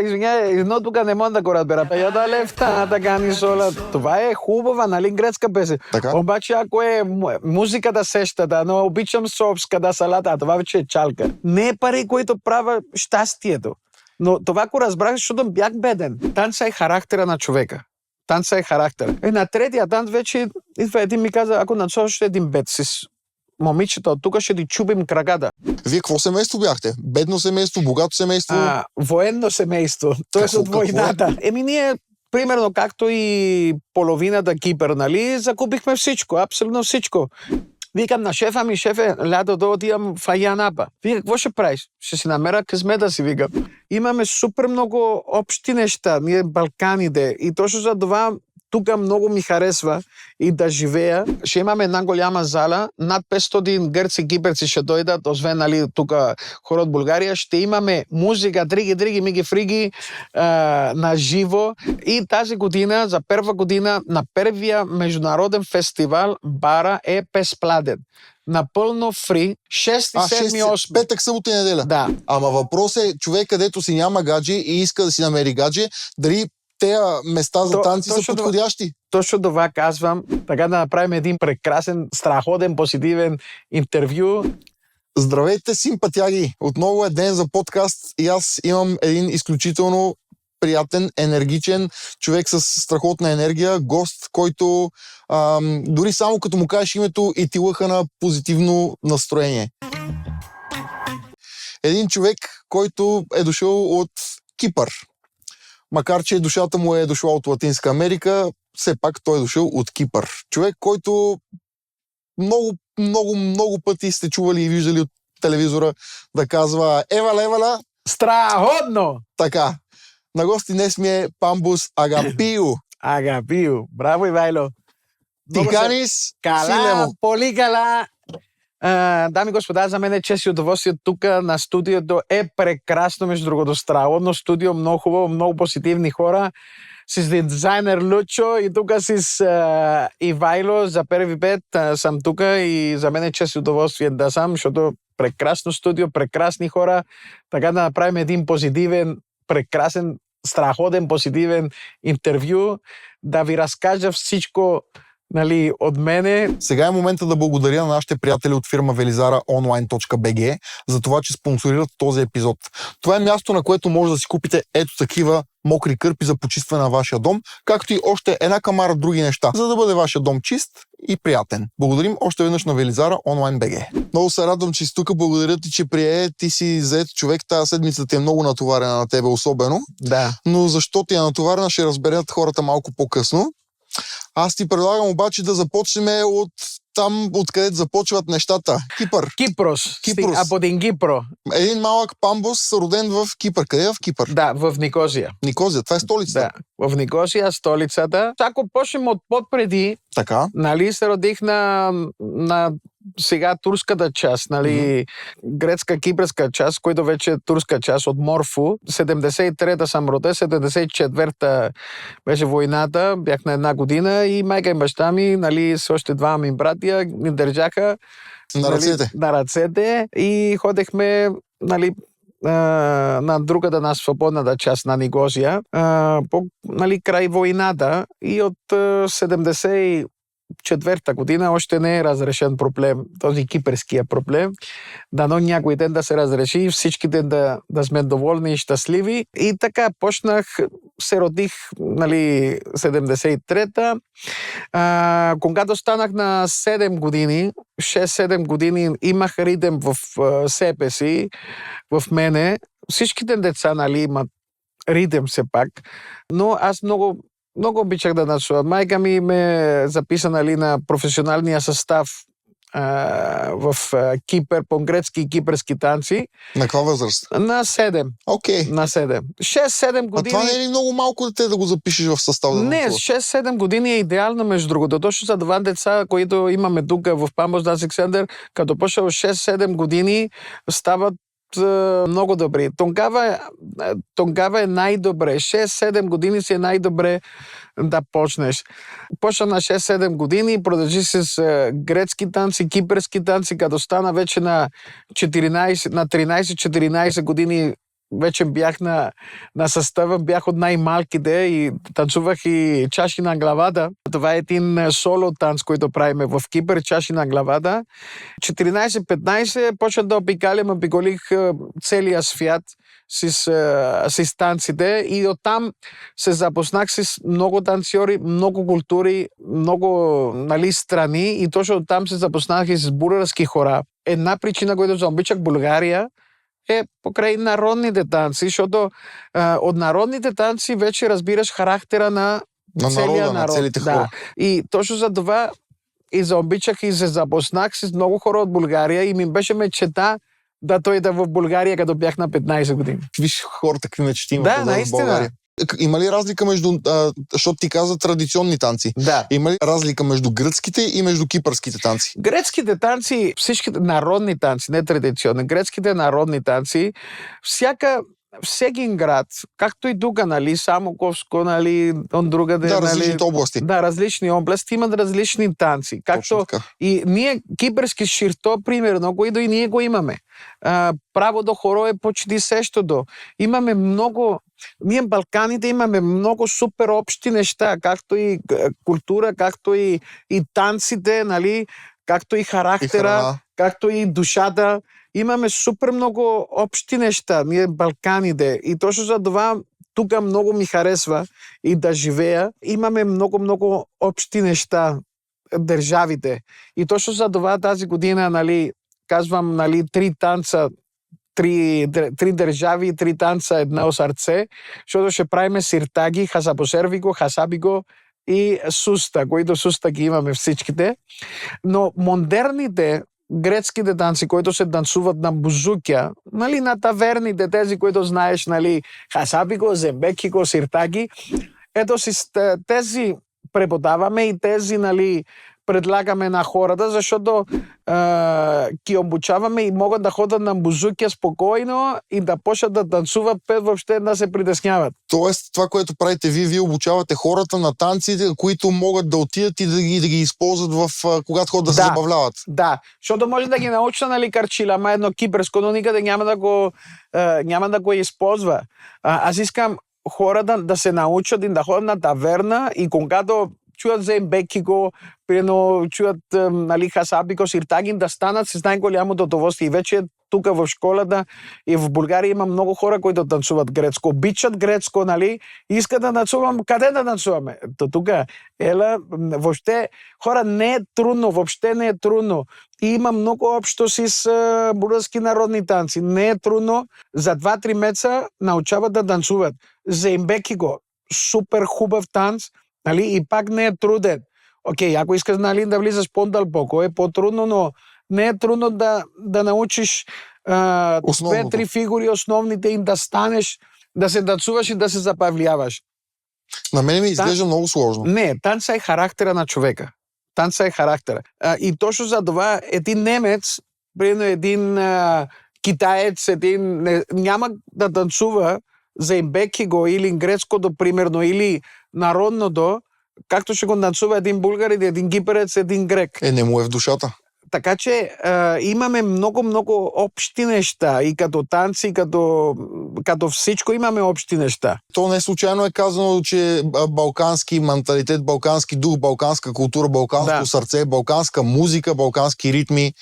Извиняй, едно тук не мога да го разбера. 1000 левта да каниш όλα. Това е хубава, нали, гръцка песен. Така. Обаче ако е музиката сещата, но обичам сопската салата, а това вече е чалка. Не е пари, които правят щастието. Но това го разбрах, защото бях беден. Танца е характера на човека. Танца е характер. На третия танц вече идва един ми каза, ако началаш един бед с момичета, от тук ще ти чупим краката. Вие какво семейство бяхте? Бедно семейство, богато семейство? Военно семейство. Т.е. от войната. Ние, примерно, както и половината Кипър, нали, закупихме всичко, абсолютно всичко. Викам на шефа ми, шефе, лятото отивам в Айанапа. Вика, какво ще правиш? Ще си намеря късмета си, викам. Имаме супер много общи неща, ние Балканите. И точно за това тук много ми харесва и да живея. Ще имаме една голяма зала, над 500 гърци, кипърци ще дойдат, освен нали, тук хора от България. Ще имаме музика, дриги, миги, фриги на живо. И тази година, за първа година, на първия международен фестивал Бара е безплатен. Напълно фри, 6, 7, 8. Петък, събота и неделя. Да. Ама въпрос е, човек, където си няма гадже и иска да си намери гадже, дали тези места за танци са подходящи? Точно това казвам. Така да направим един прекрасен, страхотен, позитивен интервю. Здравейте, симпатяги! Отново е ден за подкаст и аз имам един изключително приятен, енергичен човек с страхотна енергия, гост, който дори само като му кажеш името и ти лъха на позитивно настроение. Един човек, който е дошъл от Кипър. Макар че душата му е дошла от Латинска Америка, все пак той е дошъл от Кипър. Човек, който много пъти сте чували и виждали от телевизора да казва Евала! Страхотно! Така. На гости днес ми е Памбус Агапио. Агапио. Браво, Ивайло. Тиканис Кала, поли кала. Дами и господа, за мен е чест и удоволствие тук на студиото. Е прекрасно, между другото, страхотно студио, много хубаво, много позитивни хора. С дизайнер Лучо и тук с Ивайло. За първи път съм тук и за мен е чест и удоволствие да съм, защото прекрасно студио, прекрасни хора. Така да направим един позитивен, прекрасен, страхотен, позитивен интервю, да ви разкажа всичко, нали, от мене. Сега е момента да благодаря на нашите приятели от фирма velizaraonline.bg за това, че спонсорират този епизод. Това е място, на което може да си купите ето такива мокри кърпи за почистване на вашия дом, както и още една камара други неща, за да бъде вашия дом чист и приятен. Благодарим още веднъж на velizaraonline.bg. Много се радвам, че си тук. Благодаря ти, че ти си зает човек. Тази седмица ти е много натоварена на тебе особено. Да. Но защо ти е натоварена, ще разберат хората малко по-късно. Аз ти предлагам обаче да започнем от там, откъдето започват нещата. Кипър. Кипрос. Аподин Кипро. Един малък Памбус, роден в Кипър. Къде е в Кипър? Да, в Никозия. Никозия, това е столицата. Да, в Никозия, столицата. Ако почнем от подпреди, така, нали, се родих на сега турската част, нали, грецка-кипърска част, която вече е турска част от Морфу. 73-та съм роден, 74-та беше войната, бях на една година и майка и баща ми, нали, с още двама ми братия, ни държаха на ръцете. Нали, на ръцете и ходехме, нали, на другата, на свободната част на Никозия, нали, край войната и от 74-та година още не е разрешен проблем, този кипърския проблем. Дано някой ден да се разреши и всичките да сме доволни и щастливи. И така почнах, се родих, нали, 73-та. Когато станах на 7 години, 6-7 години, имах ритъм в себе си, в мене. Всичките деца, нали, имат ритъм все пак, но аз много обичах да танцувам. Майка ми ме записа, нали, на професионалния състав в Кипър, по грецки и кипърски танци. На каква възраст? На 7. Окей. На 7. 6-7 години. А това не е ли много малко дете да го запишеш в състав? Не, 6-7 години е идеално, между другото. Точно за това деца, които имаме тук в Памбус Дансинг Център, като почва 6-7 години, стават много добри. Тогава е най-добре. 6-7 години си е най-добре да почнеш. Почна на 6-7 години, продължи с грецки танци, кипърски танци, като стана вече на 13-14 години вече бях на състава, бях от най-малките и танцувах и чаши на главата. Това е един соло танц, който правиме в Кипър, чаши на главата. 14-15 почнах да обиколих целия свят с танците и оттам се запознах с много танцори, много култури, много страни и точно оттам се запознах и с български хора. Една причина, която заобичах България, е покрай народните танци, защото от народните танци вече разбираш характера на целия народ. На целите хора. И точно за това и заобичах и се запознах с много хора от България и ми беше мечта да дойда в България, като бях на 15 години. Виж хората какви мечти имат в България. Има ли разлика между, защото ти каза традиционни танци, има ли разлика между гръцките и между кипърските танци? Грецките танци, всичките народни танци, не традиционни, грецките народни танци, всеки град, както и тук, Самоковско, от другаде. Да, различните области. Да, различни области имат различни танци. Както и ние, кипърски ширто, примерно, които и ние го имаме. Право до хоро е почти същото. Имаме много. Ние в Балканите имаме много супер общи неща, както и култура, както и танците, както и характера, както и душата. Имаме супер много общи неща, ние Балканите. И точно за това тук много ми харесва и да живея. Имаме много общи неща, държавите. И точно за това тази година, казвам, 3 танца, 3 държави, 3 танца, едно сърце, защото ще правиме сиртаги, хасапосервиго, хасабиго и суста, които суста ги имаме всичките. Но модерните грецките танци, които се танцуват на бузукя, на таверните, тези, които знаеш, хасабиго, зембекиго, сиртаги, ето с тези преподаваме и тези, предлагаме на хората, защото ги обучаваме и могат да ходят на бузукя спокойно и да почнат да танцуват, въобще да се притесняват. Тоест, това, което правите вие обучавате хората на танците, които могат да отидат и да ги използват когато ходят да се забавляват. Да, защото може да ги науча карчила, ама едно кипърско, но никъде няма да го използва. Аз искам хората да се научат и да ходят на таверна и когато чуят зембекиго, чуят хасабиго, сиртагин, да станат с най-голямото удоволствие. И вече тук в школата и в България има много хора, които танцуват грецко. Обичат грецко, искат да танцувам. Къде да танцуваме? Тук. Въобще, хора, не е трудно, въобще не е трудно. И има много общо с български народни танци. Не е трудно. За 2-3 месеца научават да танцуват. Зембекиго, супер хубав танц. И пак не е труден. Окей, ако искаш да влизаш по-дълбоко, е по-трудно, но не е трудно да научиш 2-3 фигури основните и да станеш, да се танцуваш и да се забавляваш. На мен ми изглежда много сложно. Не, танца е характера на човека. Танца е характера. И точно за това един немец, примерно един китаец, няма да танцува зембекиго или грецкото, примерно, или народното, както ще го танцува един българин, един кипърец, един грек. Не му е в душата. Така че имаме много общи неща и като танци, като всичко имаме общи неща. То не случайно е казано, че балкански менталитет, балкански дух, балканска култура, балканско сърце, балканска музика, балкански ритми.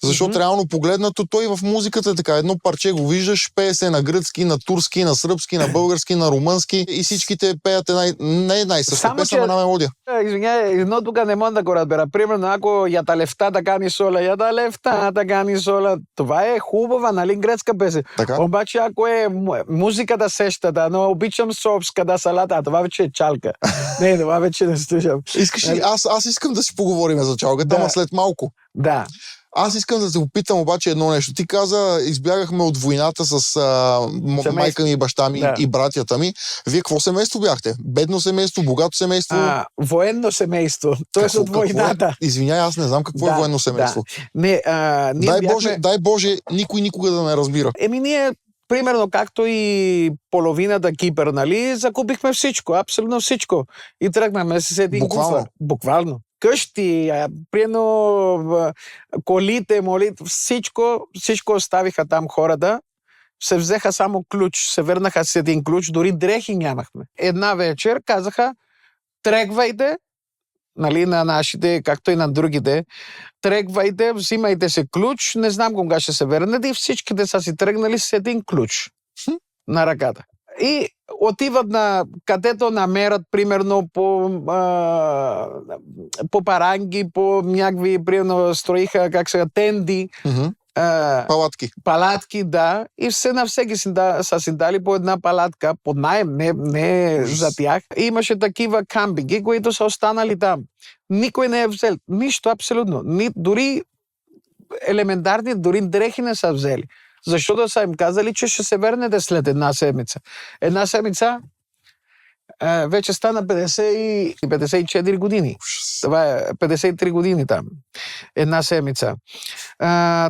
Защото реално погледнато той в музиката е така. Едно парче го виждаш, пее се на гръцки, на турски, на сръбски, на български, на румънски и всичките пеят една и съща песен, една мелодия. Извиняй, едно тук не мога да го разбера. Примерно, ако ята лефта да кани сола, яда лефта да кани сола, това е хубава, грецка песен. Така? Обаче, ако е музиката сещата, но обичам собската салата, това вече е чалка. Не, това вече не слушам. Искаш ли? Аз искам да си поговорим за чалката, ама след малко. Да. Аз искам да те попитам обаче едно нещо. Ти каза, избягахме от войната с майка ми, баща ми и братята ми. Вие какво семейство бяхте? Бедно семейство, богато семейство? Военно семейство. Тоест от войната. Извинявай, аз не знам какво е военно семейство. Не, дай Боже, никой никога да не разбира. Ние примерно, както и половината Кипър, закупихме всичко, абсолютно всичко. И тръгнахме с един куфар. Буквално. Къщи, колите, всичко оставиха там хората се взеха само ключ, се върнаха с един ключ, дори дрехи нямахме. Една вечер казаха, трегвайте, нали, на нашите, както и на другите, трегвайте, взимайте се ключ, не знам кога ще се върнете и всичките са си тръгнали с един ключ на ръката. И отиват на където намерят, примерно по паранги, по някакви, примерно строиха, как сега, тенди, Палатки, да, и все на всеки са си дали по една палатка, под наем, не за тях. И имаше такива кампинги, които са останали там. Никой не е взел нищо абсолютно. Дори елементарни, дори дрехи не са взели. Защото са им казали, че ще се върнете след една седмица. Една седмица вече стана 54 години. Това е 53 години там. Една седмица.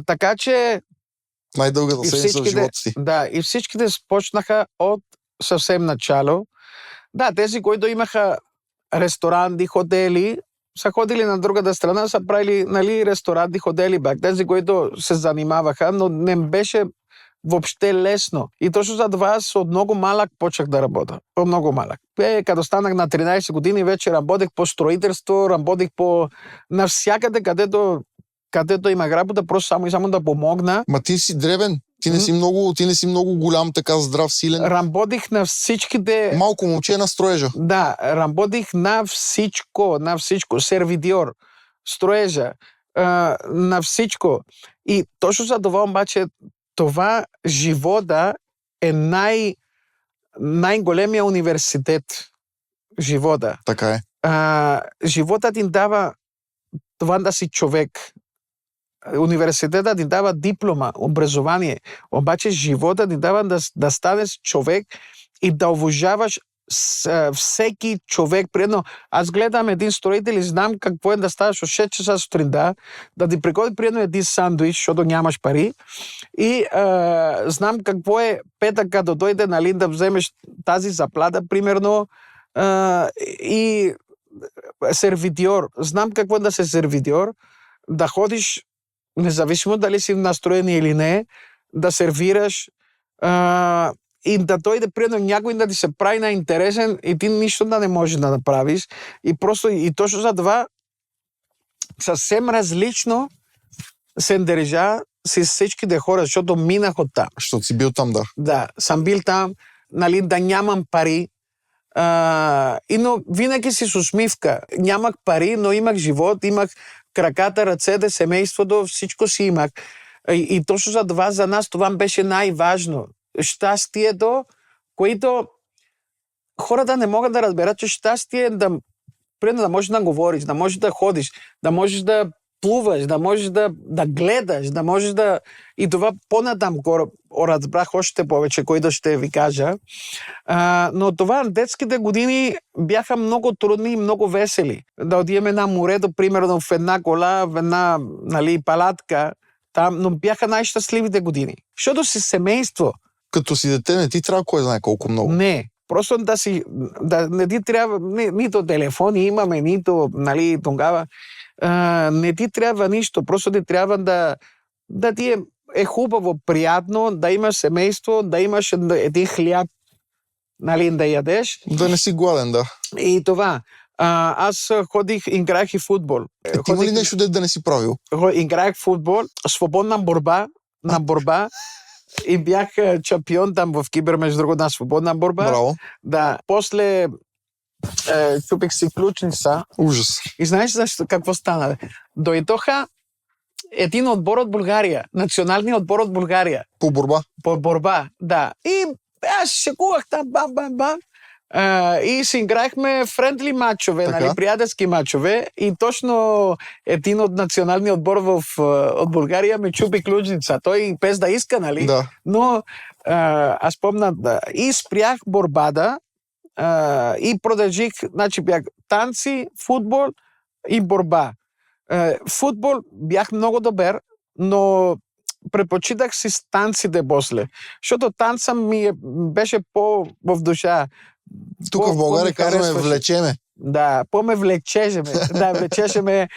Така че... Най-дългата седмица в живота си. Да, и всичките започнаха от съвсем начало. Да, тези, които имаха ресторанти, хотели, са ходили на другата страна, са правили, нали, ресторанти, хотели бак. Тези, които се занимаваха, но не беше въобще лесно. И точно за това аз от много малък почнах да работя. От много малък. Като станах на 13 години, вече работех по строителство, работех по навсякъде, където имах работа, просто само да помогна. Ма ти си дребен. Ти не си много голям, така здрав, силен. Работих на всичките... Малко момче на строежа. Да, работих на всичко. Сервидьор, строежа, на всичко. И точно за това обаче, това живота е най-големия университет. Живота. Така е. Живота ти дава това да си човек. Университетът ти дава диплома, образование, обаче живота ти дава да станеш човек и да уважаваш всеки човек. Примерно, аз гледам един строител и знам какво е да ставаш от 6 часа сутринта, да ти пригоди примерно един сандвич, защото нямаш пари, и знам какво е петък, като дойде, нали, да вземеш тази заплата, примерно, и сервидьор. Знам какво е да се сервидьор, да ходиш, независимо дали си настроен или не, да сервираш, и да дойде примерно някой да ти се прави на интересен и ти нищо да не можеш да направиш. И точно за това съвсем различно се държа с всичките хора, защото минах от там. Защото си бил там, да. Да, съм бил там, нали, да нямам пари. Но винаги си с усмивка. Нямах пари, но имах живот, имах краката, ръцете, семейството, всичко си имах. И точно за това, за нас това беше най-важно. Щастието, което хората не могат да разберат, че щастие е да можеш да говориш, да можеш да ходиш, да можеш да плуваш, да можеш да гледаш, да можеш да... И това по-натам разбрах още повече, което ще ви кажа. Но това, детските години бяха много трудни и много весели. Да отидем на морето, примерно в една кола, в една, нали, палатка, там, но бяха най-щастливите години. Защото си семейство. Като си дете не ти трябва кой знае колко много. Не. Просто не ти трябва, нито телефони имаме, нито, нали, тогава. Не ти трябва нищо. Просто ти трябва да ти е хубаво, приятно, да имаш семейство, да имаш един хляб, нали, да ядеш. Да не си гладен, да. И това. Аз ходих, играех и футбол. Ти има ли нещо да не си правил? Играех футбол, свободна борба. И бях чемпион там в Кибер, между другото, на свободна борба. Браво. Да. После чупих си ключница. Ужас. И знаеш какво стана? Дойдоха един отбор от България. Националният отбор от България. По борба? По борба, да. И аз шекувах там, бам. И си играехме френдли матчове, нали, приятелски матчове. И точно един от националния отбор от България ме чупи ключница. Той без да иска, нали? Да. Но аз помня, и спрях борбата и продължих, значи бях танци, футбол и борба. Футбол бях много добър, но предпочитах си с танците после. Защото танца ми беше по в душа. Тук в България казваме влечеме. Да, по-ме влечеше ме. Да, влечеше ме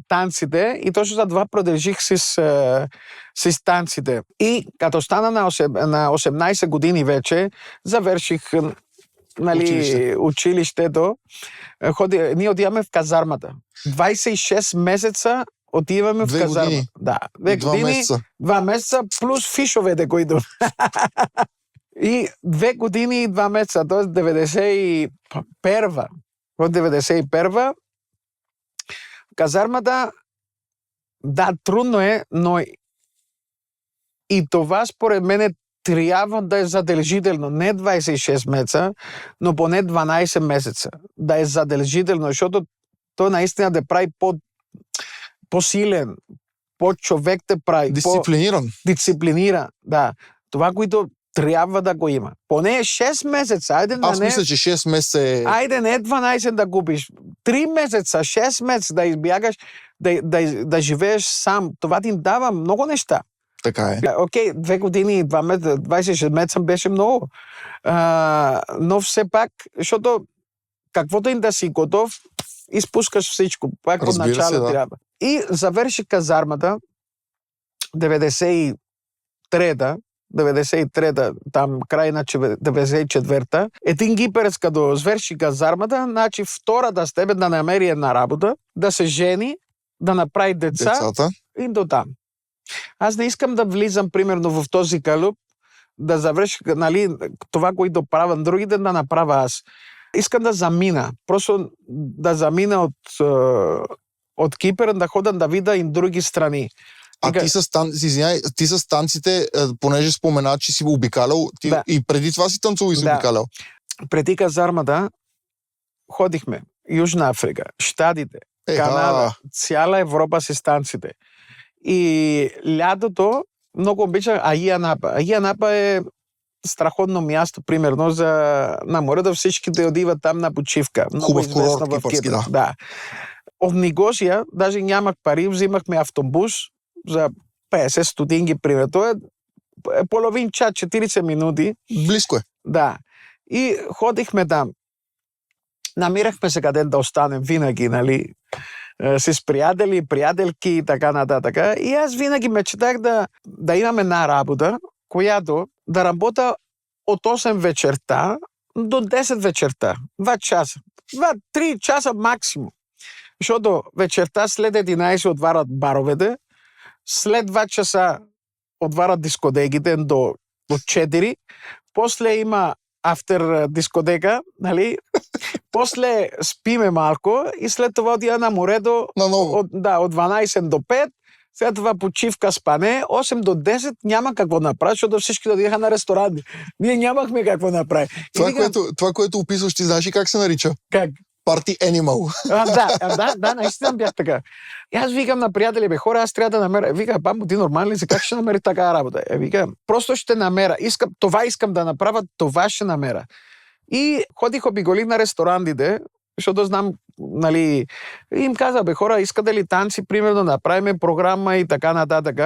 танците и точно за това продължих с танците. И като стана на 18 години вече, завърших училището. Ние отиваме в казармата. 26 месеца отиваме в казармата. Години. Да, 2 години, 2 месеца плюс фишовете, които... И 2 години и 2 месеца, т.е. 91-а. От 91-а казармата, да, трудно е, но и това според мен трябва да е задължително. Не 26 месеца, но поне 12 месеца. Да е задължително, защото то наистина да прави по-силен, по-човек те прави. Дисциплиниран. Дисциплинира, да. Това, което трябва да го има. Поне 6 месеца. Аз мисля, че 6 месеца е... Айде, не 12 да купиш. 3 месеца, 6 месеца да избягаш, да живееш сам. Това ти дава много неща. Така е. Окей, 2 години, 2 месеца, 26 месеца беше много. Но все пак, защото каквото и да си готов, изпускаш всичко. Пак от начало трябва. И завърши казармата 93-та, там край на 94-та. Един гиперец, като свърши казармата, значи втората степен да намери една работа, да се жени, да направи децата и до там. Аз не искам да влизам, примерно, в този калюб, да завърши, нали, това, което правят другите, да направя аз. Искам да замина. Просто да замина от Кипър, да ходя да видя и други страни. А ти с танците, понеже спомена, че си обикалял, да. И преди това си танцувал и си обикалял. Преди казармата ходихме Южна Африка, Щатите, Канада, цяла Европа с танците. И лятото много обичам Аия Напа. Аия Напа е страхотно място, примерно, на морето, всички да отиват там на почивка. Хубав курорт кипърски, да. От Нигозия, даже нямах пари, взимахме автобус за 50 стотинки, примерно. То е половин час, 40 минути. Близко е. Да. И ходихме там. Намирахме се къде да останем винаги, нали, с приятели, приятелки и така нататък. И аз винаги мечтах да имам една работа, която да работя от 8 вечерта до 10 вечерта. 2 часа. 2-3 часа максимум. Защото вечерта след 11 отварят баровете, след 2 часа отварят дискотеките до 4, после има автер дискотека, нали? После спиме малко и след това отида на морето от 12 до 5, след това почивка спане, 8 до 10 няма какво направи, защото всички отидаха на ресторанти. Ние нямахме какво направи. Това, което описваш, ти знаеш и как се нарича? Как? Party Animal. Да, наистина бях така. И аз викам на приятели, хора, аз трябва да намеря. Вика, бамбо, ти нормален ли си? Как ще намери така работа? Вика, просто ще намеря. Това искам да направя, това ще намеря. И ходих обиколих на ресторантите, защото знам, нали, и им казах, хора, искате ли танци, примерно, да направим програма и така нататък.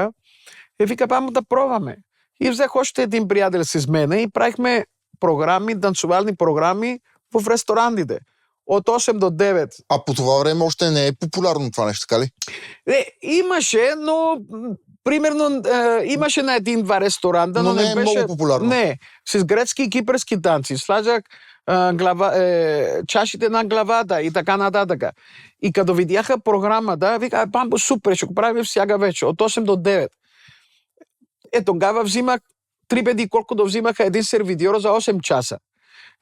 И вика, бамбо, да пробваме. И взех още един приятел с мене и правихме програми, танцувални програми в ресторантите. От 8 до 9. А по това време още не е популярно това нещо, така ли? Имаше, но примерно имаше на 1-2 ресторанта, но не беше много популярно. Не, с грецки и кипърски танци. Сложах чашите на главата и така нататък. И като видяха програмата, вика, бамбо, супер, ще го правим всяка вечер, от 8 до 9. Тогава взимах 3 пъти, колкото взимаха един сервидьор за 8 часа.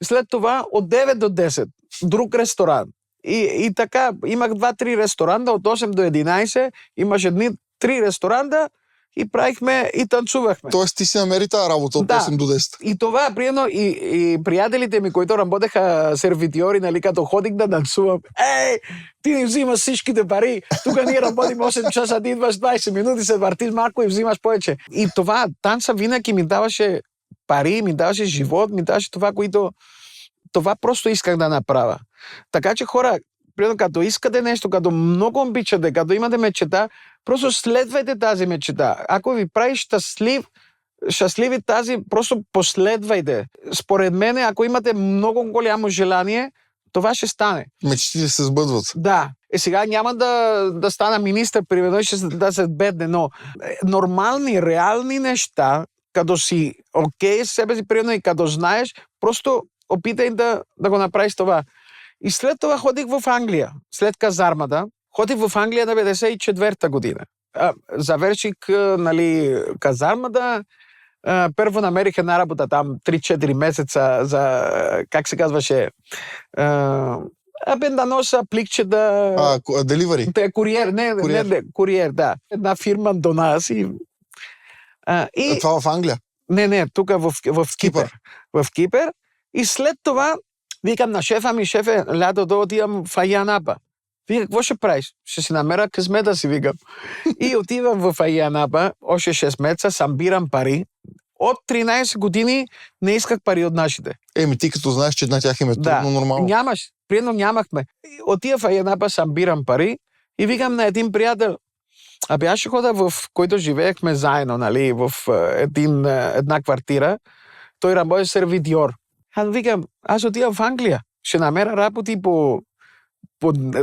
След това от 9 до 10 друг ресторант. И така, имах 2-3 ресторанта, от 8 до 11, имаше дни 3 ресторанта и правихме и танцувахме. Тоест ти си намери тази работа от 8 до 10. И това, приемно, и приятелите ми, които работеха сервитьори, нали, като ходих да танцувам, ти не взимаш всичките пари, тук ние работим 8 часа, ти идваш 20 минути, се въртиш малко и взимаш повече. И това, танца винаги ми даваше пари, ми даваше живот, ми даваше това, което това просто исках да направя. Така че хора, като искате нещо, като много обичате, като имате мечта, просто следвайте тази мечта. Ако ви прави щастливи тази, просто последвайте. Според мен, ако имате много голямо желание, това ще стане. Мечтите се сбъдват. Да. Сега няма да стана министър, примерно, ще да се бедне, но нормални, реални неща, като си окей с себе си, примерно, и като знаеш, просто опитай да го направиш това. И след това ходих в Англия, след казармата. Ходих в Англия на 94-та година. Завърших, нали, казармата. Първо намерих една работа там 3-4 месеца за, как се казваше, да нося пликчета. Деливари. Куриер, куриер, да. Една фирма до нас. Това в Англия? Не, тук в Кипър. В Кипър. И след това викам на шефа ми, шефе, лято да отивам в Айанапа. Вика, какво ще правиш? Ще си намеря късмета си, викам. И отивам в Айанапа, още 6 месеца, събирам пари. От 13 години не исках пари от нашите. Ти като знаеш, че на тях им е трудно, нормално. Нямаш. Приедно нямахме. Отива в Айанапа, събирам пари и викам на един приятел, аз ще хода в който живеехме заедно, нали, в една квартира. Той работи сервитьор. Аз викам, аз отивам в Англия. Ще намеря работи по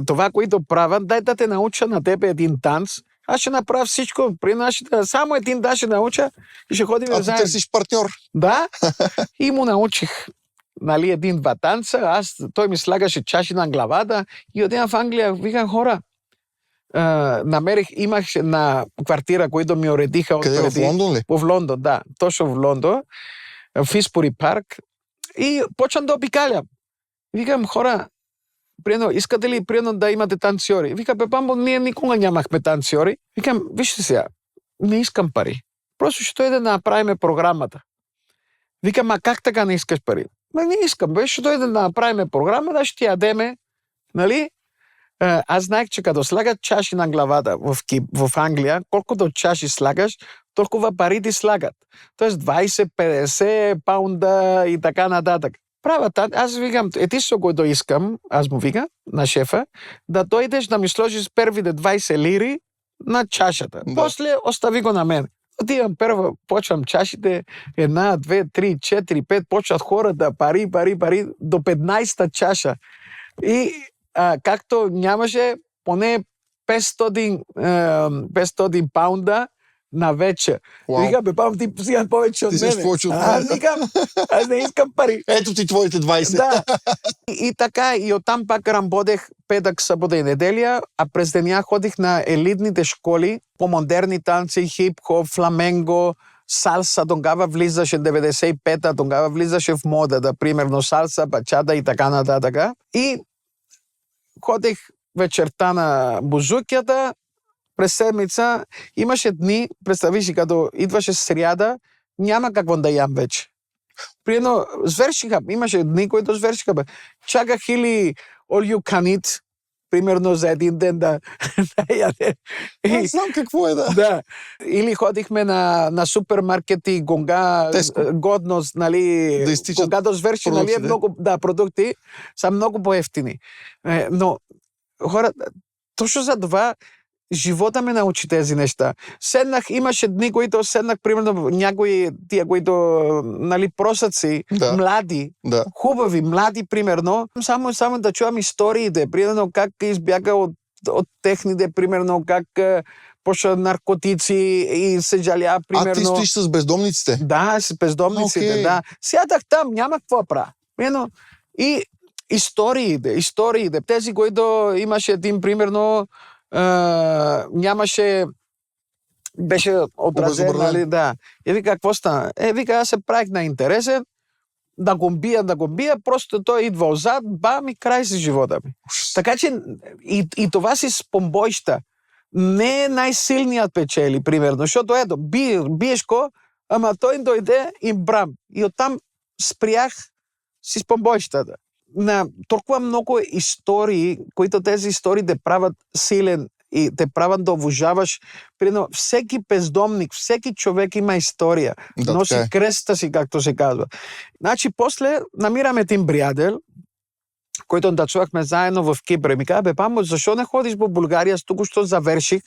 това, което правя. Дай да те науча на тебе един танц. Аз ще направя всичко при нашите. Само един да ще науча и ще ходим заедно. А ти търсиш партньор. Да. И му научих, нали, един-два танца. Той ми слагаше чаши на главата и отивам в Англия. Викам, хора, имах на квартира, които ми уредиха. Къде, в Лондон ли? В Лондон, да. Точно в Лондон. В Испори парк. И почвам да обикалям. Викам, хора, искате ли да имате танцори? Вика, Памбо, ние никога нямахме танцори. Викам, вижте сега, не искам пари. Просто ще дойде да направим програмата. Викам, как така не искаш пари? Не искам, ще дойде да направим програмата, ще ти ядеме, нали? Аз знаех, че като слагат чаши на главата в Англия, колкото чаши слагаш, толкова пари ти слагат. Тоест 20-50 паунда и така нататък. Правата, аз викам, етисто, който искам, аз му викам на шефа, да дойдеш да ми сложиш първите 20 лири на чашата. Да. После остави го на мен. Отивам първо, почвам чашите, 1, 2, 3, 4, 5, почват хората, пари, до 15-та чаша. И както нямаше поне 500 паунда на вечер. Викам, Пам, ти сега повече от мене. Аз не искам пари. Ето ти твоите 20. Да. И така, и оттам пак работех петък, събота и неделя, а през деня ходих на елитните школи по модерни танци, хип-хоп, фламенго, салса, тогава влизаше 95-та, тогава влизаше в модата, примерно салса, бачата и така нататък. И ходих вечерта на бузукята, през седмица имаше дни, представи си, като идваше сряда, няма какво да ям вече. Примерно, свършиха, имаше дни, които свършиха. Чаках или all you can eat, примерно за един ден да яде. Не знам какво е, да. Да. Или ходихме на супермаркети, годност, нали, когато свърши, нали, е много, продукти са много по-евтини. Но, хора, точно за това живота ме научи тези неща. Имаше дни, които седнах, примерно, някои тия, които, нали, просъци, млади, хубави, млади, примерно, само да чувам историите, примерно, как избяга от техните, примерно, как почва наркотици и се жаля, примерно. А ти стоиш с бездомниците? Да, с бездомниците, да. Сядах там, няма какво правя. Примерно, и историите, тези, които имаше един, примерно, нямаше, беше отразен, нали, да. И вика, какво стана? Вика, аз се правих на интересен, да го бия, просто той идва отзад, бам и край си живота ми. Така че и това си спомбойща. Не е най-силният печели, примерно, защото ето, биеш го, ама той дойде и брам. И оттам спрях си спомбойщата. На толкова много истории, които тези истории те правят силен и те правят да уважаваш. Примерно, всеки бездомник, всеки човек има история. Носи креста си, както се казва. Значи, после намираме един приятел, който танцувахме заедно в Кипър. Ми каза, Памбо, защо не ходиш по България? Аз тук що завърших.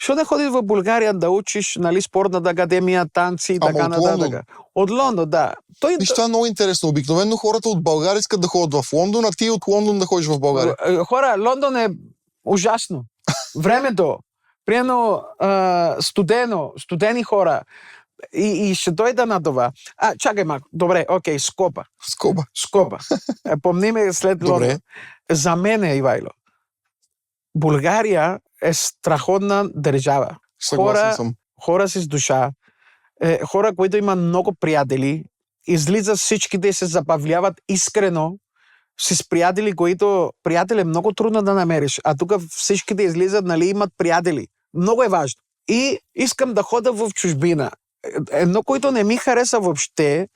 Що не ходиш в България да учиш, нали, спортната академия, танци и така нататък? От Лондон, да. Виж, това е много интересно. Обикновено хората от България искат да ходят в Лондон, а ти от Лондон да ходиш в България. Хора, Лондон е ужасно. Времето, примерно студени хора. И ще дойда на това. Чакай малко. Добре, окей, Скопа. Помниме след Лондон. За мен е, Ивайло, България е страхотна държава. Съгласен съм. Хора с душа, хора, които имат много приятели, излизат всичките и се забавляват искрено с приятели, които е много трудно да намериш. А тук всичките излизат, нали, имат приятели. Много е важно. И искам да хода в чужбина. Едно, което не ми хареса въобще,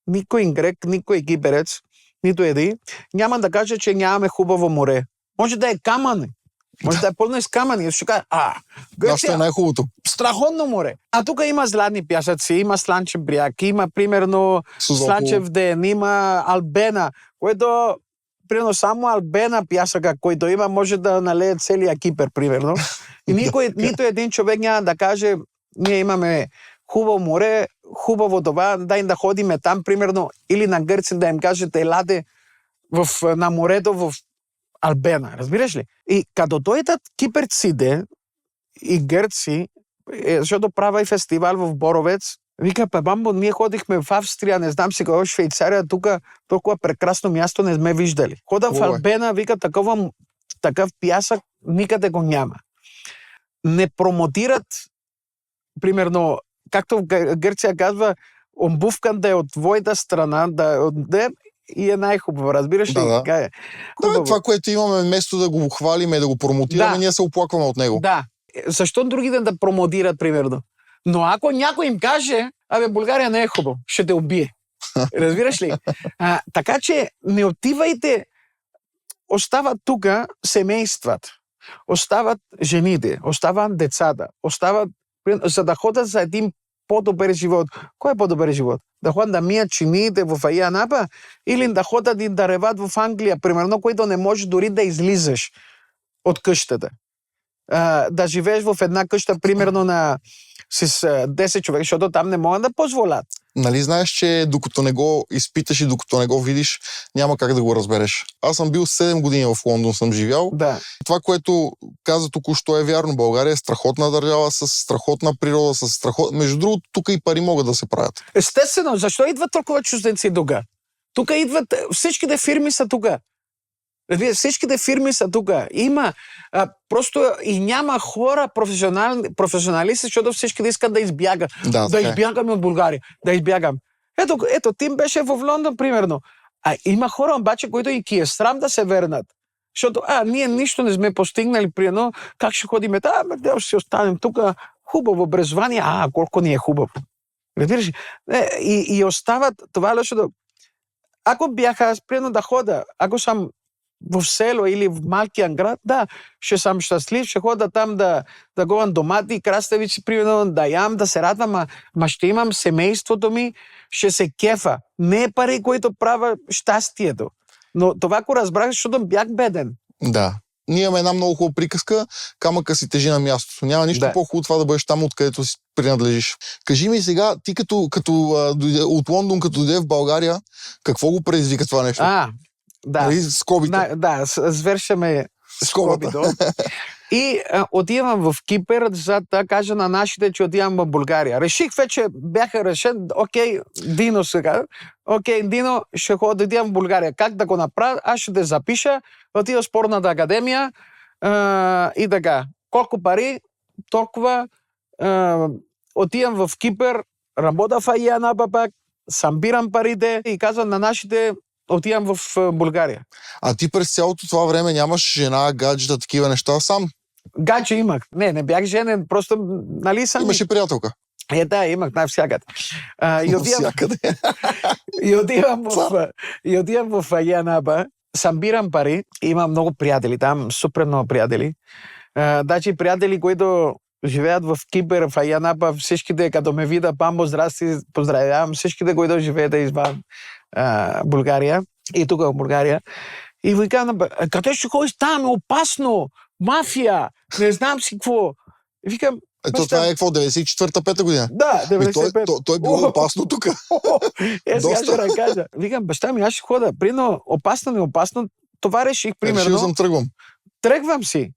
никой грек, никой кипърец, нито еди, няма да каже, че нямаме хубаво море. Може да е камън. Може да е пълно с камъни. И ще кажа, Гърция е най-хубавото. Страхотно море. А тук има златни пясъци, има слънчев бряг, има примерно слънчев ден, има Албена, което примерно само Албена пясъка, който има, може да налее целия Кипър, примерно. И нито един човек няма да каже, ние имаме хубаво море, хубаво това, дай да ходиме там, примерно, или на гърци да им кажете, елате на морето в Албена, разбираш ли? И като дойдат кипърците и гърци, защото правя и фестивал в Боровец, вика, бамбо, ние ходихме в Австрия, не знам си какво, Швейцария, тук толкова прекрасно място не сме виждали. Хода в Албена, вика, такъв пясък никъде го няма. Не промотират, примерно, както Гърция казва, обувкан да е от твоята страна, и е най-хубаво, разбираш ли? Да, това, което имаме, вместо да го хвалиме, да го промотираме, ние се оплакваме от него. Да. Защо другите да промотират, примерно? Но ако някой им каже, България не е хубаво, ще те убие. Разбираш ли? Така че не отивайте, остават тук семействата, остават жените, остават децата, за да ходят за един по-добър живот. Кой е по-добър живот? Да ходят да мият чиниите в Айя Напа или да ходят и да реват в Англия, примерно, който не може дори да излизаш от къщата. Да живееш в една къща, примерно с 10 човека, защото там не могат да позволят. Нали знаеш, че докато не го изпиташ и докато не го видиш, няма как да го разбереш. Аз съм бил 7 години в Лондон, съм живял. Да. Това, което каза току-що е вярно. България е страхотна държава, с страхотна природа, между другото, тук и пари могат да се правят. Естествено, защо идват толкова чужденци тук? Тук идват, всичките фирми са тук. Всичките фирми са тук. Има просто и няма хора професионалисти, защото всички искат да избягат. Да избягаме от България. Да избягам. Ето, Тим беше в Лондон, примерно. Има хора обаче, които и ки е срам да се върнат. Защото, ние нищо не сме постигнали, примерно, как ще ходим? Ще си останем тук, хубаво образование, колко ни е хубаво. Разбираш? И остават това, защото ако бяха, примерно да хода, ако съм в село или в малкия град, ще съм щастлив, ще хода там да говам домати, краставици, примерно да ям, да се радвам, ма ще имам семейството ми, ще се кефа. Не е пари, които правя щастието. Но това, ако разбрах, защото бях беден. Да. Ние имаме една много хубава приказка, камъка си тежи на мястото. Няма нищо по-хубаво това да бъдеш там, откъдето си принадлежиш. Кажи ми сега, ти от Лондон, като дойде в България, какво го предизвика това нещо? Скобите. Свършаме скобите. И отивам в Кипър, за да кажа на нашите, че отивам в България. Реших вече, бяха решен, Дино сега, Дино, ще отидам в България. Как да го направя? Аз ще те запиша, отива в спортната академия и така. Колко пари? Толкова. Отивам в Кипър, работя в Айя Напа пак, събирам парите и казвам на нашите, отивам в България. А ти през цялото това време нямаш жена, гаджета, такива неща сам? Гадже имах. Не бях женен, просто, нали съм... Имаше приятелка? Имах навсякъде. И отивам в Айя Напа, събирам пари, имам много приятели там, супер много приятели. Даже приятели, които живеят в Кипър, в Айя Напа, всичките, като ме видят, бамбо, здрасти, поздравявам всичките, които живеят извън България и тук в България. И викам, къде ще ходиш там? Опасно! Мафия! Не знам си какво. И викам, Ето това е какво, 94-та-5 година? да, 95. Той е било опасно тук. Сега ще разкажа. Викам, баща ми, аз ще хода. Прино, опасно, неопасно. Това реших, примерно. Решил съм, тръгвам. Тръгвам си.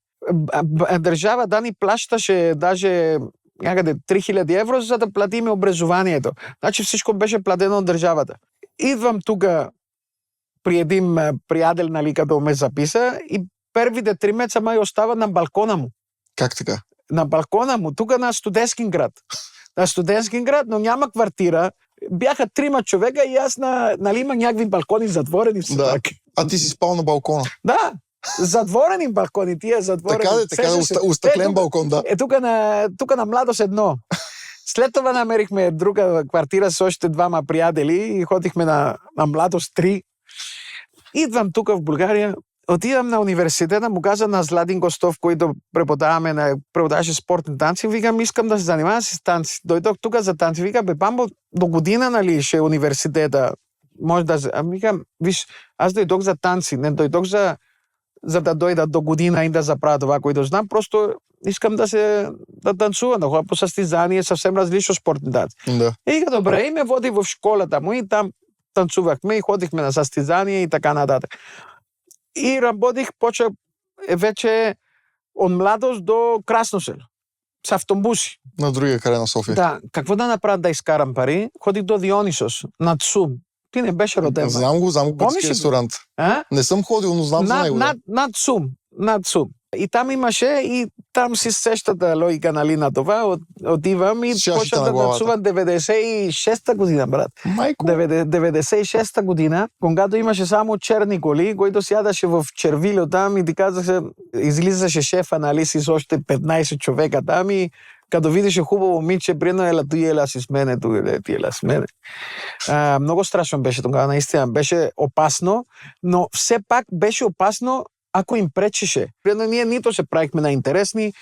Държава да ни плащаше даже някъде 3000 евро, за да платиме образованието. Значи всичко беше платено от държавата. Идвам тук при един приятел, нали, като ме записа и първите 3 месеца май остава на балкона му. Как така? На балкона му, тук на Студентски град. На Студентски град, но няма квартира. Бяха 3 човека и аз нали, има някакви балкони затворени все Да. пак. А ти си спал на балкона. Да, затворени балкони, тия затворени. Така устъклен балкон, да. Тук на Младост 1. След това намерихме друга квартира с още 2 приятели и ходихме на Младост 3. Идвам тук в България, отивам на университета, му каза на Златин Костов, който преподаваше спортни танци, викам, искам да се занимавам с танци. Дойдох тук за танци, викам, Бамбо, до година, нали, ще е университета. Може да... Викам, виж, аз дойдох за танци, не дойдох за да дойда до година и да заправя това, което знам, просто искам да танцувам, да ходя по състезание, съвсем различно спортни танци. Да. И добре, и ме води в школата му и там танцувахме и ходихме на състезание и така нататък. И работих, почва вече от Младост до Красно село. С автобуси. На другия край на София. Да, какво да направя да изкарам пари? Ходих до Дионисос, на ЦУМ. Ти не беше роден. Знам го гръцки ресторант. А? Не съм ходил, но знам за него. Над ЦУМ. И там имаше, и там си сещата логика, нали, на това. Отивам и почвам да танцувам 96-та година, брат. Майко. 96-та година, когато имаше само черни коли, който сядаше в червило там и ти казах, излизаше шефа, нали, с още 15 човека там и като видеше хубаво момиче, приедно ела си с мене, ти ела с мене. Много страшно беше тогава, наистина. Беше опасно, но все пак беше опасно, ако им пречеше. Приедно ние нито се правихме на интересни,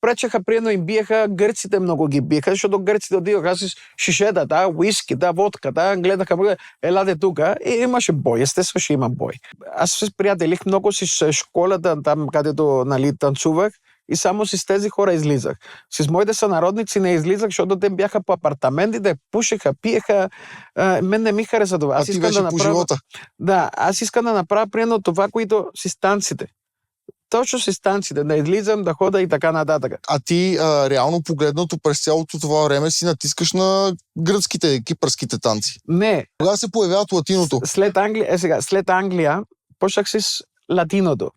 пречеха, приедно им биеха, гърците много ги биеха, защото гърците отиваха с шишетата, уиските, водката, гледаха, елате тука и имаше бой, естествено ще има бой. Аз се приятелих много с школата, там където, нали, танцувах, и само с тези хора излизах. С моите сънародници не излизах, защото те бяха по апартаментите, пушеха, пиеха. Мен не ми хареса това. А ти беше по живота. Да, аз искам да направя примерно това, което с танците. Точно с танците, да излизам, да хода и така нататък. А ти реално погледнато през цялото това време си натискаш на гръцките, кипърските танци. Не. Кога се появяват латиното? След Англия почнах с латиното.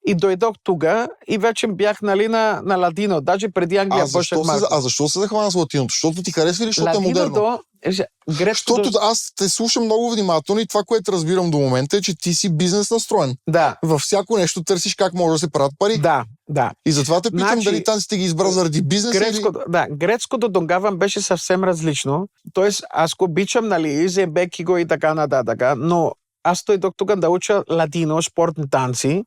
И дойдох тук и вече бях, нали, на латино. Даже преди Англия почнах малко. А защо се захвана с латиното? Защото ти харесва или защото е модерно? Грецкото... Защото аз те слушам много внимателно и това, което разбирам до момента е, че ти си бизнес настроен. Да. Във всяко нещо търсиш как може да се правят пари. Да. И затова те питам, дали танците ги избра заради бизнес грецкото тогава беше съвсем различно. Тоест, аз го обичам, нали, Зебеки го и така нататък, но аз дойдох тук да уча латино, спортни танци.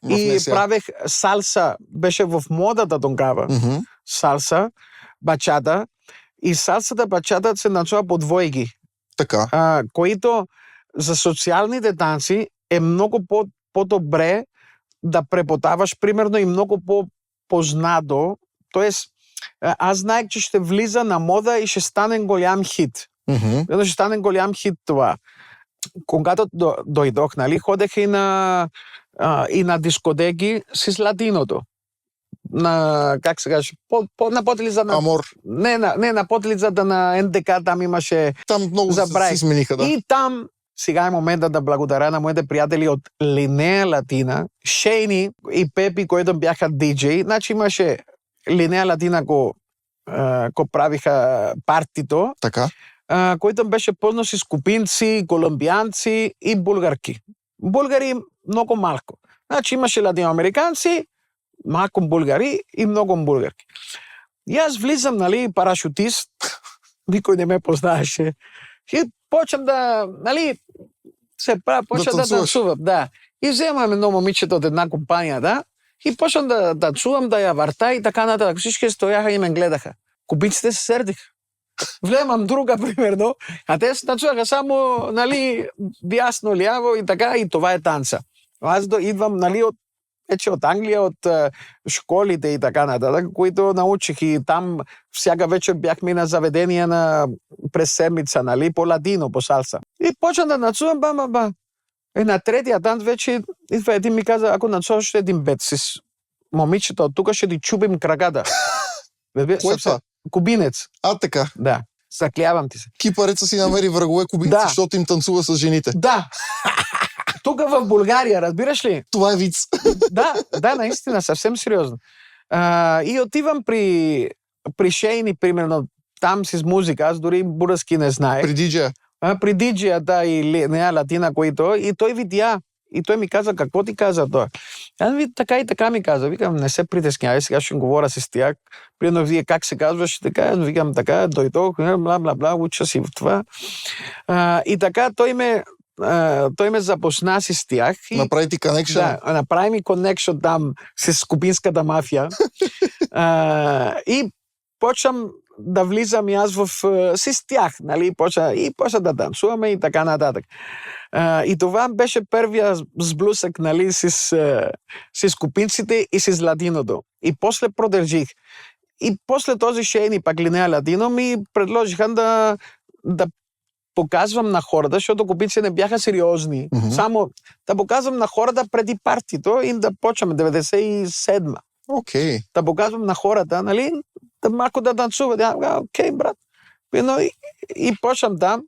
И правех салса, беше в модата тогава. Салса, бачата. И салсата, бачата се начва по двойки. Така. Които за социалните танци е много по-добре да преподаваш, примерно, и много по-познато. Тоест, аз знаех, че ще влиза на мода и ще стане голям хит. Ще стане голям хит това. Когато дойдох, нали, ходех и на дискотеки с латиното. Как се каже, на подлизата на... Амор. Не, на подлизата на НДК, там имаше... Там много се смениха, да. И там, сега е момента да благодаря на моите приятели от Линея Латина, Шейни и Пепи, които бяха диджей. Значи имаше Линея Латина, ко правиха партито. Така. Който беше пълно с купинци, колумбианци и българки. Българи много малко. Значи имаше латиноамериканци, малко българи и много българки. И аз влизам, нали, парашутист, никой не ме познаваше. И почвам да, нали, почвам да танцувам, да. И вземам едно момичето от една компания, да, и почвам да танцувам, да я върта и така нататък. Всички стояха и ме гледаха. Кубиците се сърдиха. Влемам друга, примерно, а те се танцуваха само, нали, дясно, ляво и така, и това е танца. Аз идвам, нали, от вече от Англия, от школите и така нататък, които научих. И там всяка вечер бяхме на заведения през седмица, нали, по ладино, по салса. И почна да нацувам, ба. На третия танц вече идва един ми каза, ако нацуваш един бед с момичета от тук, ще ти чубим краката. Кое това? Кубинец. Така. Да. Заклявам ти се. Кипареца си намери врагове кубинци, Да. защото им танцува с жените. Да. Тук в България, разбираш ли? Това е виц. Да, наистина, съвсем сериозно. И отивам при Шейни, примерно, там с музика, аз дори български не знаех. При диджея. При диджея, да, и латина, който, и той видя. И той ми каза, какво ти каза той? Аз ви така и така ми каза. Викам, не се притеснявай, сега ще говоря с тях. Примерно, вие как се казваш? Така, аз викам така, дойдох, бла, уча си в това. И така той ме запозна с тях. Направи ти конекшън. Да, направи ми конекшън там с кубинската мафия. И почвам да влизам и аз с тях, нали, почва да танцуваме и така нататък. И това беше първия сблъсък, нали, с кубинците и с ладиното. И после продължих. И после този Шейни, пак Линея Ладино, ми предложиха да показвам на хората, защото кубинците не бяха сериозни. Само да показвам на хората преди партито и да почваме 97-ма. Окей. Да показвам на хората, нали, да малко да танцуват. Окей, брат. И почвам там.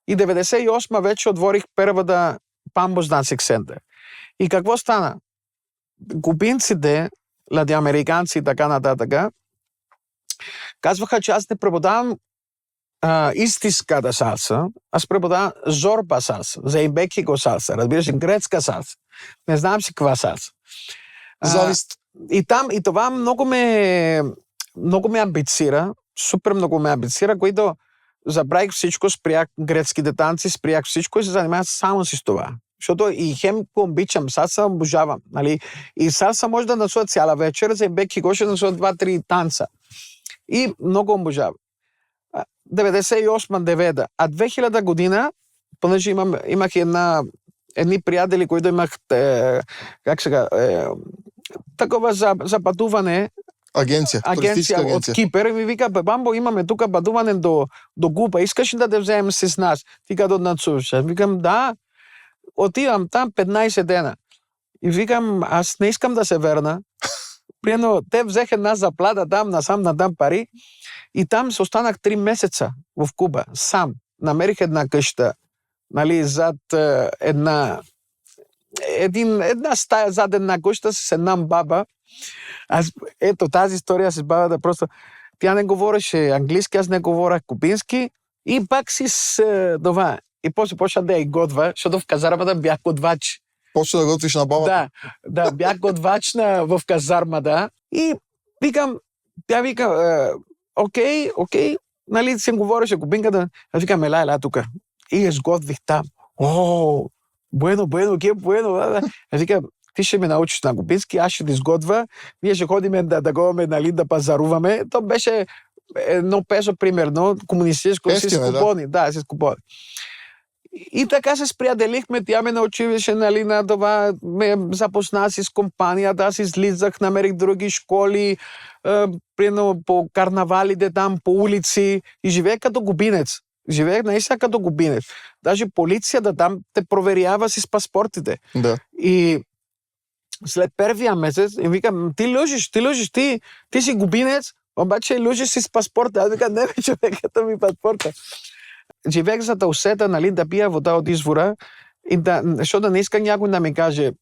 И 98-ма вече отворих първата Pambos Dancing Center. И какво стана? Кубинците, ладиоамериканци и така нататък, казваха, че аз не преподавам истинската салса, аз преподавам зорба салса, зейбекико салса, разбираш, грецка салса. Не знам си каква салса. Завист. И това много ме амбицира, супер много ме амбицира, които забравих всичко, спрях грецките танци, спрях всичко и се занимавах само с това. Защото и хем го обичам, салса обожавам. Нали? И салса може да насува цяла вечер, зейбекико ще насува 2-3 танца. И много обожавам. 98-9, а 2000 година, понеже имах едни приятели, които имах такова за пътуване, агенция от Кипър, и ми вика, Бамбо, имаме тук пътуване до Куба, искаш ли да те вземем с нас? Ти като нацуваш. Аз викам, да, отивам там 15 дена. И викам, аз не искам да се върна. Примерно, те взеха една заплата там, насам надам пари. И там се останах 3 месеца в Куба, сам. Намерих една къща, нали, зад една стая, зад една къща с една баба. Ето тази история с бабата, просто тя не говореше английски, аз не говоря кубински и пак с това. И после почна да я готва, защото в казармата бях готвач. Почна да готвиш на бабата? Да, бях готвач в казармата и викам, тя вика, окей, нали, си говореше кубинката, аз викам, ела тук. И я сготвих там. Bueno, qué bueno. Аз викам, ти ще ме научиш на кубински, аз ще ти сготвя, ние ще ходим да говаме, нали, да пазаруваме. То беше едно песо, примерно, комунистическо с купони. Да, с купони. И така се сприятелихме, тя ме научиваше, нали, на това, ме запозна с компанията, аз излизах, намерих други школи, примерно по карнавалите там, по улици и живеех като кубинец. Живеех наистина като кубинец. Даже полицията там те проверява с паспортите. Да. И след първия месец им викам, ти лъжиш, ти си кубинец, обаче лъжиш с паспорта. Аз викам, не бе, човеката ми паспорта. Живеех за да усета, нали, да пия вода от извора, защото не иска някой да ми каже,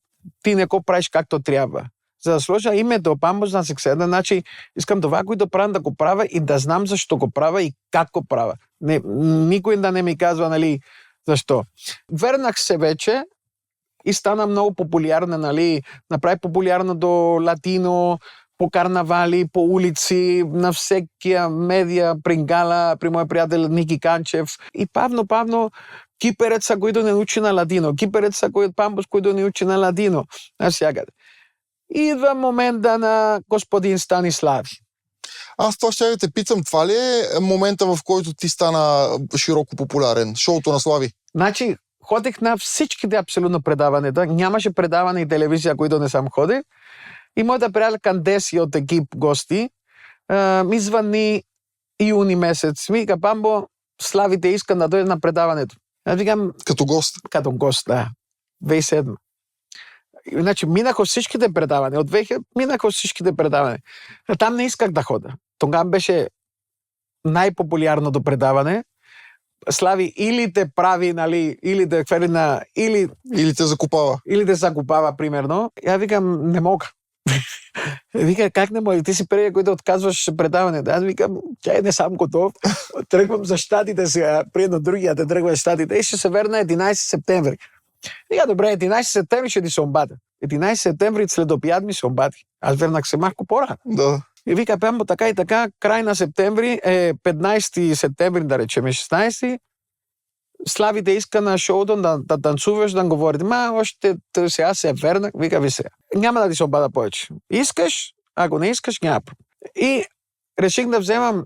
ти не го правиш както трябва. За да сложа името Pambos Dancing Center, значи искам това, което правя, да го правя и да знам защо го правя и как го правя. Никой да не ми казва, нали, защо. Върнах се вече и стана много популярна, нали, направи популярно до латино, по карнавали, по улици, на всекия медия, при гала, при моя приятел Ники Канчев. И павно кипереца, който не учи на ладино, кипереца, Pambos, който не учи на ладино, навсякъде. И идва момента на господин Станислави. Аз това ще да те питам, това ли е момента, в който ти стана широко популярен? Шоуто на Слави? Значи, ходих на всичките абсолютно предаванията. Нямаше предаване и телевизия, които не съм ходил. И моята приятелка Деси от екип гости ми звъни юни месец. Ми вика, Бамбо, Славите иска да дойде на предаването. Аз викам... Като гост. Като гост, да. 2007. Значи, минах от всичките предавания. От 2000 минах от всичките предавания. Там не исках да хода. Тогава беше най-популярното предаване. Слави или те прави, нали, или те хвърли на... Или те закупава. Или те закупава, примерно. Я викам, не мога. Вика, как не може? Ти си преди, който отказваш предаването. Аз викам, тя не съм готов. Тръгвам за щатите сега. Приедно другия те тръгва за щатите и ще се верна 11 септември. Вика, добре, 11 септември ще ти се обадя. 11 септември след обяд ми се обади. Аз вернах се малко по-рано. Да. И вика, Пембо, така и така, край на септември, 15 септември, да речем 16, Славите иска на шоуто да танцуваш, да говорите. Още сега се вернах, вика ви сега. Няма да ти се обада повече. Искаш, ако не искаш, няма. И реших да вземам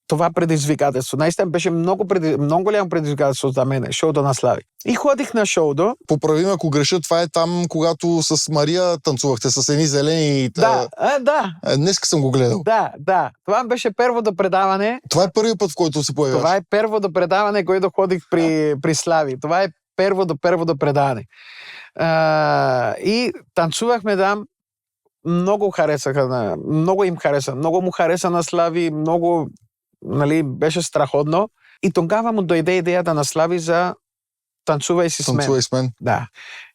това предизвикателство. Наистина беше много голямо предизвикателство за мен, шоуто на Слави. И ходих на шоуто. Поправим, ако греша, това е там, когато с Мария танцувахте, с едни зелени... Да. Днеска съм го гледал. Да. Това беше първото предаване. Това е първият път, в който се появяваш. Това е първото предаване, което ходих при Слави. Това е първото предаване. И танцувахме там. Много харесаха. Много им хареса. Много му хареса на Слави. Много, нали, беше страхотно. И тогава му дойде идеята на Слави за танцувай си с мен. Танцувай с мен. Да.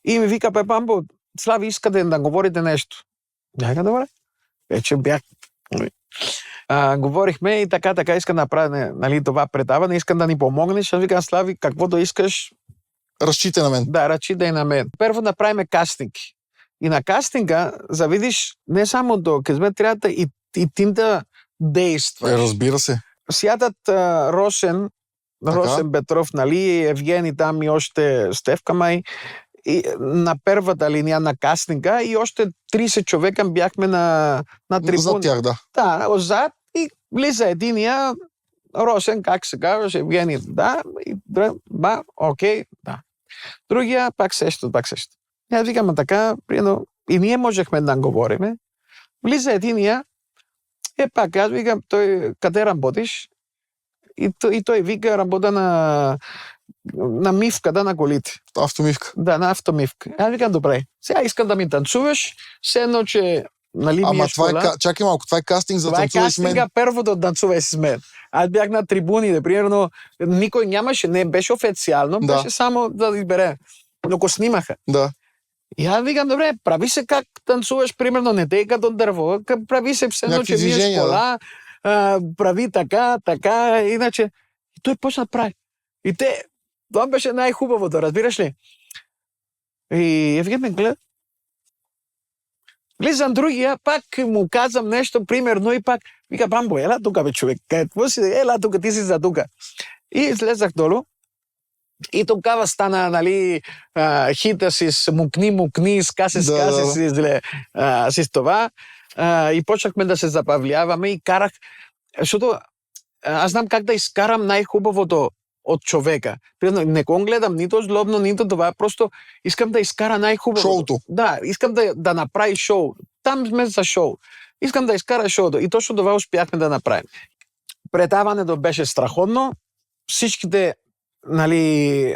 И ми вика, Пепамбо, Слави, искате да говорите нещо. Бяха, добре. Вече бях. Говорихме и така искам да направя, нали, това предаване, искам да ни помогнеш. Аз викам, Слави, каквото искаш. Разчитай на мен. Да, разчитай на мен. Първо направим кастинг. И на кастинга, за видиш, не само до късмет, трябва и ти да действаш. Разбира се. Сядат Росен Петров, нали, Евгений там и още Стевка май, и на първата линия на кастинга и още 30 човека бяхме на трибуна. Зад тях, да. Да, отзад и влиза единия Росен, как се казваш, Евгений, да, окей, да. Другия пак също. Аз викам, така, приедно, и ние можехме да говориме. Влиза единия, пак, аз викам, той, къде работиш? И той вика, работа на мивка, да, на колите. Автомивка. Да, на автомивка. Аз викам, добре, сега искам да ми танцуваш, все едно, че нали ми е школа. Чакай малко, това е кастинг за танцувай с мен. Това е кастинга първо да танцувай с мен. Аз бях на трибуните, примерно, никой нямаше, не беше официално, беше само да избере. Но го снимаха. Да. И аз викам, добре, прави се как танцуваш, примерно, не тъй като дърво, прави се все едно, че ми е школа, прави така, иначе. И той почна да прави. И това беше най-хубавото, разбираш ли? И Евген ме гледа. Влизам другия, пак му казвам нещо, примерно, и пак вика, Бамбо, ела тук, бе, човек. Какво си? Ела тук, ти си за тук. И излезах долу. И тогава стана, нали, хита с мукни, скаси, с това. И почнахме да се забавляваме и карах, защото аз знам как да изкарам най-хубавото от човека. Не го гледам нито злобно, нито това, просто искам да изкара най-хубавото. Шоуто. Да, искам да направи шоу. Там сме за шоу. Искам да изкара шоуто. И точно това успяхме да направим. Предаването беше страхотно. Всичките, нали...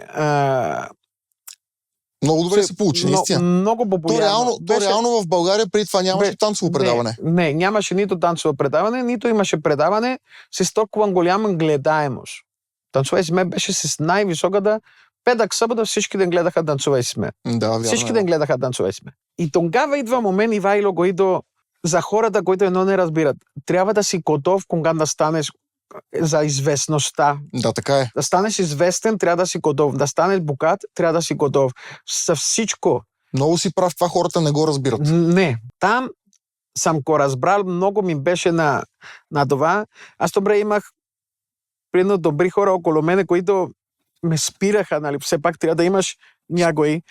Много добре се получи, наистина. Много популярно. То реално в България преди това нямаше танцово предаване. Не, нямаше нито танцово предаване, нито имаше предаване с толкова голяма гледаемост. Танцувай с мен беше с най-високата. Петък, събота всички ден гледаха Танцувай с мен. Да, вярно. Всички ден гледаха Танцувай с мен. И тогава идва момент, Ивайло, който за хората, които едно не разбират, трябва да си готов, когато да станеш за известността. Да, така е. Да станеш известен, трябва да си готов. Да станеш богат, трябва да си готов. За всичко. Много си прав, това хората не го разбират. Не. Там съм го разбрал, много ми беше на това. Аз добре имах примерно добри хора около мене, които ме спираха, нали, все пак трябва да имаш някой.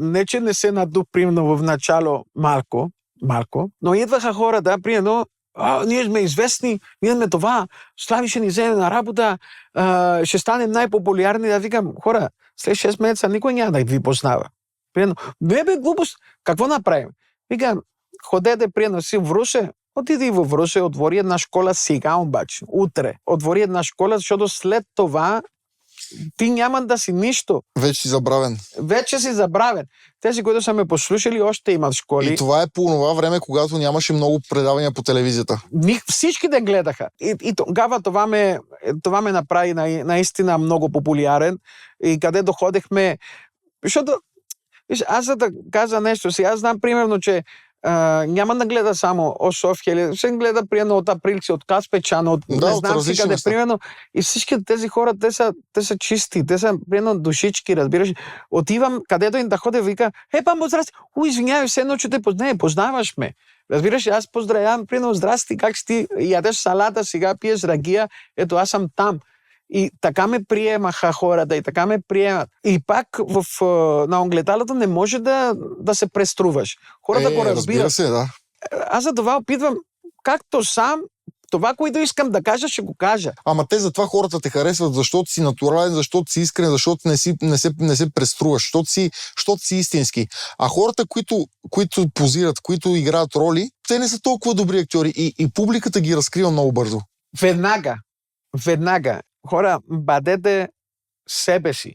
Не, че не се надух, примерно, в начало малко, но идваха хората, примерно, ние сме известни, ние сме това, Слави ще ни вземе на работа, ще станем най-популярни. Да викам, хора, след 6 месеца никой няма да ви познава. Приедно, не бе глупост, какво направим? Викам, ходете приедно си в Русе, отиди в Русе, отвори една школа сега обаче, утре. Отвори една школа, защото след това ти няма да си нищо. Вече си забравен. Вече си забравен. Тези, които са ме послушали, още имат школи. И това е по това време, когато нямаше много предавания по телевизията. Всичките гледаха. И тогава това ме направи наистина много популярен. И къде доходихме... Защото, аз за да кажа нещо си, аз знам примерно, че няма да гледа само от София, ще гледа примерно от Априлци, от Каспечан, от не знам си къде, примерно. И всички тези хора, те са чисти, те са примерно душички, разбираш. Отивам където им да ходя, вика, памбо, здрасти, извинявай, все едно, че те познаваш ме. Разбираш, аз поздравявам, примерно, здрасти, как си ти, ядеш салата, сега пиеш рагия, ето аз съм там. И така ме приемаха хората, и така ме приемат. И пак на огледалото не може да се преструваш. Хората го разбират. Разбира се, да. Аз за това опитвам, както сам, това, което искам да кажа, ще го кажа. Ама те затова хората те харесват, защото си натурален, защото си искрен, защото не се преструваш, защото си истински. А хората, които позират, които играят роли, те не са толкова добри актьори и публиката ги разкрива много бързо. Веднага. Хора, бъдете себе си.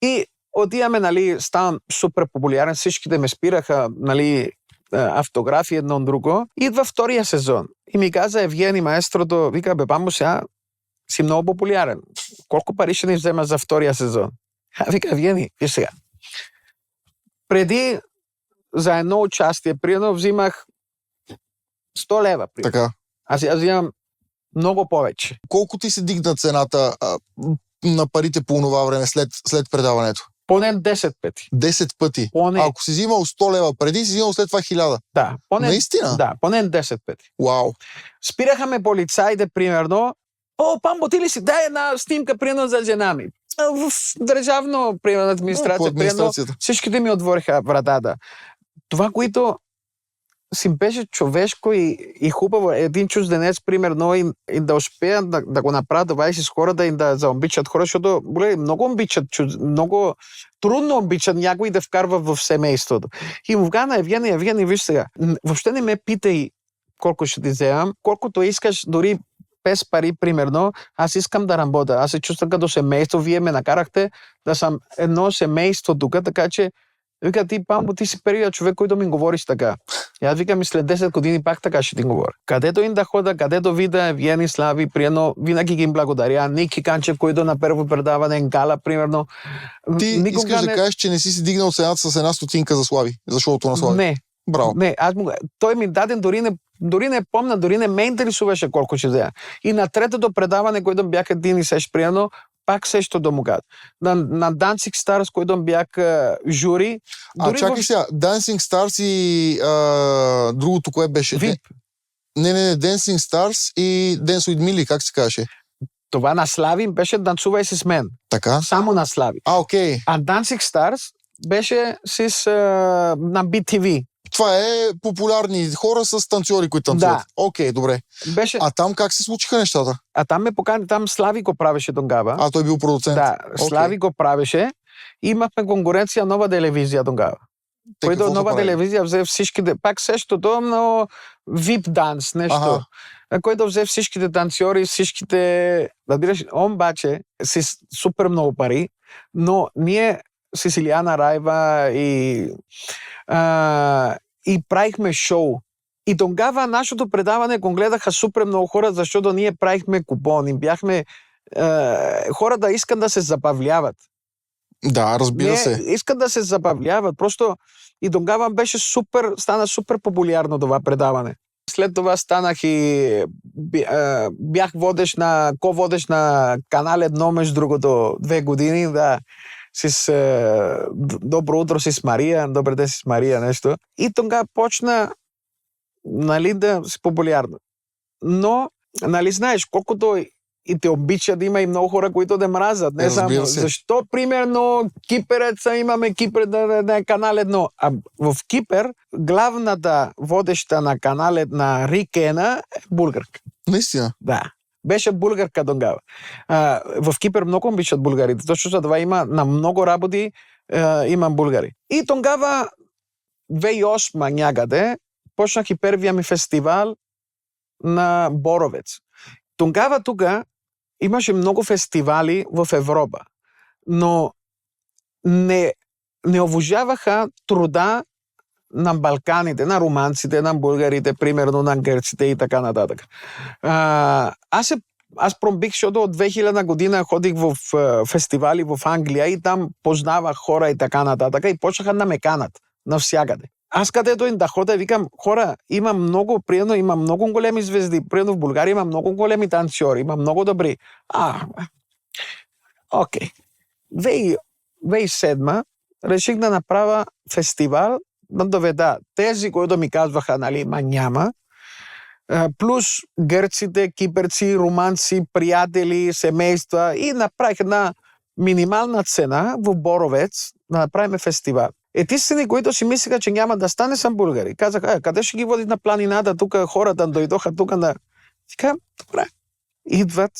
И отиваме, нали, ставам супер популярен, всичките ме спираха, нали, автографи едно друго. Идва втория сезон и ми каза Евгений, маестрото, вика, бамбо, сега си много популярен. Колко пари ще ни взема за втория сезон? Вика, Евгений, виж сега. Преди за едно участие, примерно, взимах 100 лева. Примерно. Така. Аз взимам много повече. Колко ти се дигна цената на парите по това време след предаването? Поне 10 пъти. 10 пъти? Поне. Ако си взимал 100 лева преди, си взимал след това 1000? Да. Наистина? Да, поне 10 пъти. Вау. Спираха ме полицаите, примерно. Памбо, ти ли си? Дай една снимка, примерно, за жена ми. В държавно, примерно, администрация. Примерно, всичките ми отвориха вратата. Това, което си беше човешко и хубаво. Един чужденец, примерно, и да успеят да го направят това и с хората и да заобичат хора, защото много обичат, много трудно обичат някой да вкарва в семейството. И му каза на Евгений, виж сега, въобще не ме питай колко ще ти вземам, колкото искаш, дори без пари, примерно, аз искам да работя. Аз се чувствам като семейство, вие ме накарахте да съм едно семейство тук, така че вика, ти, Памбо, ти си първият човек, който ми говориш така. И аз викам, и след 10 години пак така ще ти говоря. Където им да хода, където видя Евгений, Слави, приедно, винаги ги им благодаря. Ники Канчев, който на първо предаване, Гала, примерно. Ти искаш да кажеш, че не си дигнал цената с една стотинка за Слави, за шоуто на Слави? Не. Браво. Не, той ми даде, дори не помня, дори не ме интересуваше колко ще взема. И на третото предаване, което бях един и сеш приедно, пак също да му кажа. На Dancing Stars, който бях жури. Чакай сега, Dancing Stars и другото, кое беше? VIP. Не, Dancing Stars и Dance with Millie, как се казваше? Това на Слави беше Танцувай с мен. Така? Само на Слави. Окей. А Dancing Stars беше на BTV. Това е популярни хора с танцори, които танцуват. Да. Окей, добре. А там как се случиха нещата? А там ме покани, там Слави го правеше тогава. Той бил продуцент. Да, Слави го правеше. Имахме конкуренция Нова телевизия тогава. Който Нова телевизия взе всичките, пак същото, но VIP данс, нещо. Който взе всичките танцори, всичките... Разбираш, он баче си супер много пари, но ние с Илияна Раева и правихме шоу. И тогава нашето предаване го гледаха супер много хора, защото ние правихме купони. Бяхме... хората искат да се забавляват. Да, разбира се. Искат да се забавляват. Просто и тогава стана супер популярно това предаване. След това станах и бях ко-водещ на канал 1, между другото, 2 години, да. Добро утро с Мария, добър ден с Мария, нещо. И тогава почна, нали, да си популярно. Но, нали, знаеш, колкото и те обичат, има и много хора, които да мразят. Не само. Защо, примерно, кипереца имаме Кипър да е канал 1, а в Кипър главната водеща на канал на Рикена е българка. Наистина? Да. Беше българка тогава. В Кипър много обичат българите, точно за това има на много работи има българи. И тогава 2008 някъде почнах и първия ми фестивал на Боровец. Тогава тук имаше много фестивали в Европа, но не уважаваха труда на Балканите, на руманците, на българите, примерно на гърците и така нататък. Аз пробих, защото от 2000 година ходих в фестивали в Англия и там познавах хора и така нататък и почнаха да ме канат навсякъде. Аз където им да хода, викам, хора, има много големи звезди, приедно в България има много големи танцори, има много добри. Окей. 2007 реших да направя фестивал, да доведа тези, които ми казваха, нали, няма, плюс гърците, кипърци, руманци, приятели, семейства и направих една минимална цена в Боровец да направим фестивал. Етистини, които си мислиха, че няма да стане, съм българи. Казах, къде ще ги води на планината, тук хората дойдоха тук на... Така, добре. Идват.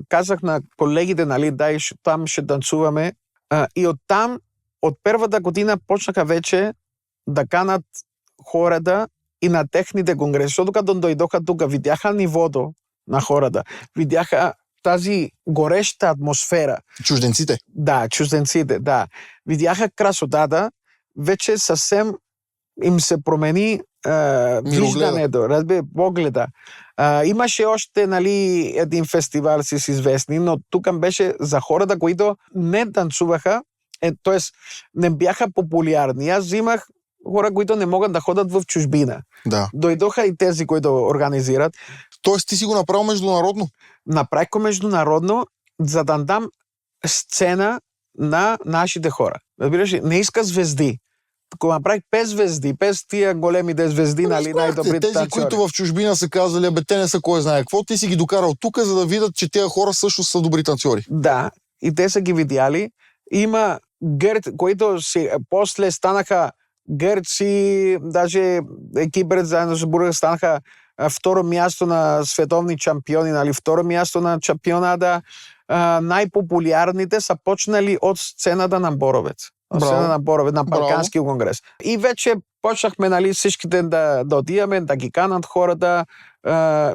Казах на колегите, нали, дай, там ще танцуваме. И оттам, от първата година, почнаха вече да канат хората и на техните конгреси. Защото като дойдоха тук, видяха нивото на хората, видяха тази гореща атмосфера. Чужденците? Да, чужденците, да. Видяха красотата, вече съвсем им се промени виждането, погледа. Имаше още, нали, един фестивал с известни, но тук беше за хората, които не танцуваха, т.е. не бяха популярни. Аз взимах хора, които не могат да ходят в чужбина. Да. Дойдоха и тези, които организират. Тоест ти си го направил международно? Направих го международно, за да дам сцена на нашите хора. Разбираш ли, не иска звезди. Ако направих 5 звезди, 5 тия големите звезди, нали, най-добрите тези, танцори. които в чужбина са казали, те не са кой знае какво, ти си ги докарал тук, за да видят, че тези хора също са добри танцори. Да, и те са ги видяли. Има гърци, които после станаха гърци, даже Кипърец заедно с България станаха второ място на световни шампиони, нали, второ място на шампионата. Най-популярните са почнали от сцената на Боровец. Сцена на Боровец, на Балканския конгрес. И вече почнахме, нали, всичките да отиваме, да ги канат хората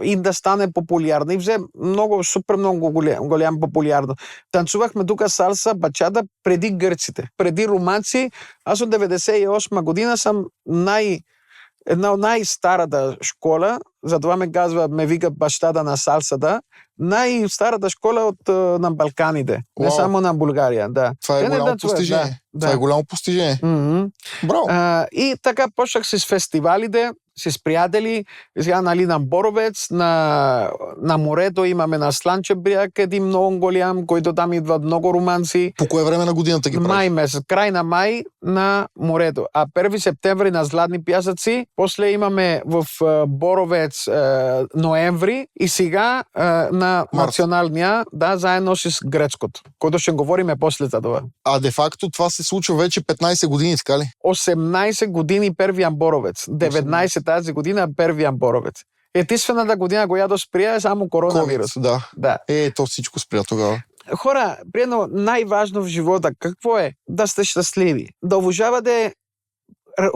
и да стане популярно. И взе супер много голям популярно. Танцувахме тук салса, бачата преди гърците, преди руманци. Аз от 98 година съм една от най-старата школа, затова ме вика бащата на салсата, най-старата школа на Балканите, не само на България. Да. Това е голямо постижение. Да. Това е голямо постижение. Браво! И така почнах с фестивалите, с приятели, сега, нали, на Боровец, на морето имаме на Слънчев бряг, един много голям, който там идват много руманци. По кое време на годината ги прави? Май месец, край на май на морето. А 1 септември на Златни пясъци, после имаме в Боровец ноември и сега на националния, да, заедно с гръцкото, който ще говориме после за това. А де-факто това се случва вече 15 години, така ли? 18 години първия Боровец, 19 тази година първия Боровец. Единствената година, която спря, е само коронавирус. Да. То всичко спря тогава. Хора, приедно най-важно в живота, какво е? Да сте щастливи. Да уважавате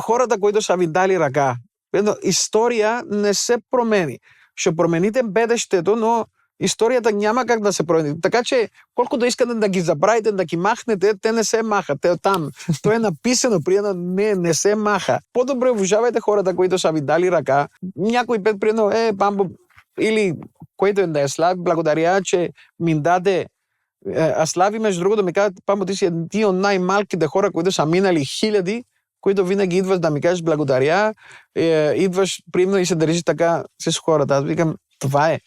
хората, които са ви дали ръка. Приедно, история не се промени. Ще промените бъдещето, но историята няма как да се промени. Така че, колкото искате да ги забравите, да ги махнете, те не се махат. Те там. То е написано, приедно, не се маха. По-добре уважавайте хората, които са ви дали ръка. Някой път, приедно, бамбо, или който е да е слави, благодаря, че ми даде. А Слави, между другото, ми казват, памбо, ти си един от най-малките хора, които са минали хиляди, които винаги идваш да ми кажеш благодаря, идваш примерно и се държиш така с хората. Аз викам, това е.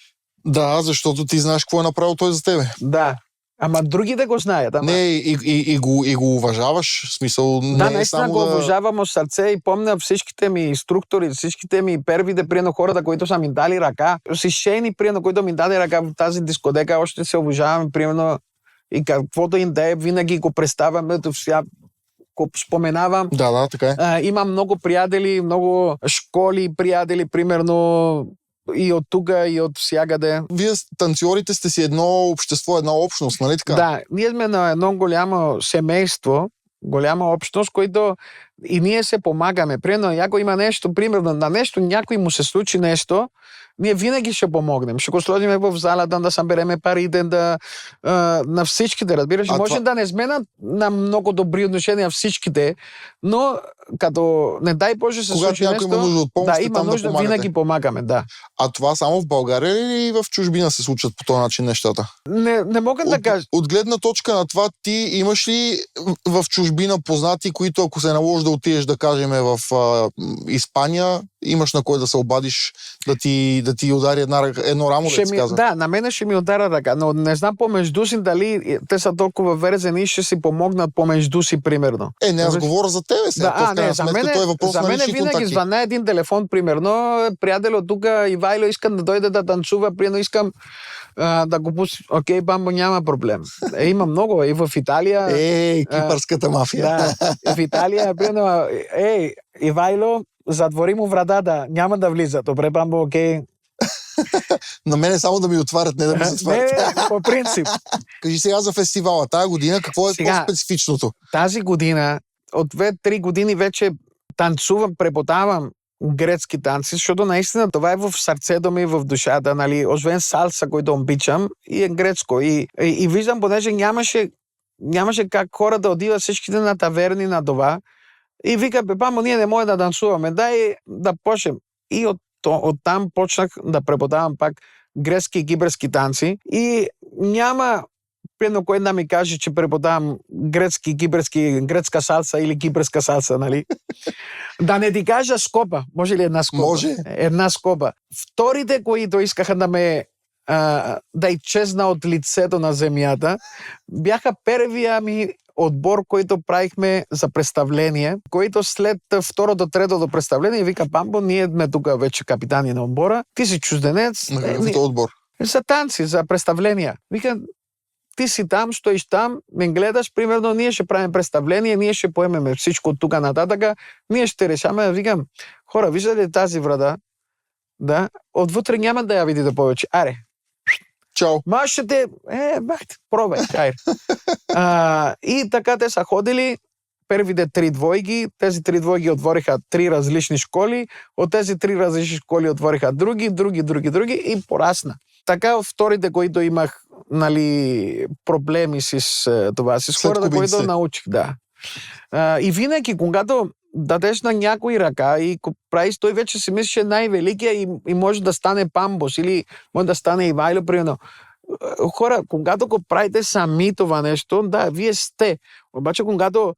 Да, защото ти знаеш какво е направил той за тебе. Да. Ама другите го знаят. Ама... Не, и го уважаваш, в смисъл, Да, не е наистина само го да... уважавам от сърце и помня всичките ми инструктори, всичките ми первите, приедно хората, които са ми дали ръка. Свещени, приедно, които ми даде ръка в тази дискотека, още се уважаваме, примерно, и каквото им да е, винаги го представяме, го споменавам. Да, така е. Имам много приятели, много школи приятели, примерно, и от тук, и от всякъде. Вие, танцорите, сте си едно общество, една общност, нали така? Да, ние сме на едно голямо семейство, голяма общност, които и ние се помагаме. Примерно, ако има нещо, примерно, на нещо, някой му се случи нещо, ние винаги ще помогнем. Ще го сложим в залата, да събереме парите, на всичките, разбираш. Може да не сме на много добри отношения всичките, но като, не дай Боже, се случи нещо... Когато някой има нужда от помощ, има нужда, винаги помагаме, да. А това само в България или в чужбина се случват по този начин нещата? Не мога да кажа. От гледна точка на това, ти имаш ли в чужбина познати, които ако се наложи да отидеш, да кажем, в Испания, имаш на кой да се обадиш, да ти удари едно рамо, да ти казва? Да, на мене ще ми удара ръка, но не знам помежду си дали те са толкова верзени и ще си помогнат помежду си, примерно. Не, аз говоря за тебе сега. За мен винаги звъня един телефон, примерно, приятел от тук, Ивайло, искам да дойде да танцува, примерно искам да го пусти. Окей, бамбо, няма проблем. Има много. И в Италия... кипърската мафия. Да, в Италия, примерно, Ивайло, затвори му вратата, няма да влиза. Добре, бамбо, окей. На мене само да ми отварят, не да ми затварят. Не, по принцип. Кажи сега за фестивала. Тая година какво е по-специфичното? Тази година, от 2-3 години вече танцувам, преподавам грецки танци, защото наистина това е в сърцето ми, в душата, нали, освен салса, който обичам, и е грецко. И виждам, понеже нямаше как хора да отиват всичките на таверни на това. И вика, бамо, ние не можем да танцуваме, дай да почнем. И оттам почнах да преподавам пак грецки и кипърски танци. И няма примерно кой да ми каже, че преподавам грецки, кипърски, грецка салса или кипърска салса, нали? Да не ти кажа скоба. Може ли една скоба? Може. Една скоба. Вторите, които искаха да изчезна от лицето на земята, бяха първия ми отбор, който правихме за представление, който след второто, третото представление вика, бамбо, ние сме тук вече капитани на отбора, ти си чужденец. На какъв отбор? За танци, за представления. Вика, ти си там, стоиш там, ме гледаш, примерно, ние ще правим представление, ние ще поемеме всичко от тук нататък, ние ще решаме, викам, хора, виждате ли тази врата? Да, отвътре няма да я видите повече. Аре. Чао. Машете, пробай, айде. И така те са ходили, първите 3 двойки, тези 3 двойки отвориха 3 различни школи, от тези 3 различни школи отвориха други и порасна. Така вторите, които имах, нали, проблеми с това, с хората, които научих, да. И винаги, когато дадеш на някой ръка и правиш, той вече си мисли, че е най-великия и може да стане Памбос или може да стане Ивайло, примерно. Хора, когато го правите сами това нещо, да, вие сте. Обаче, когато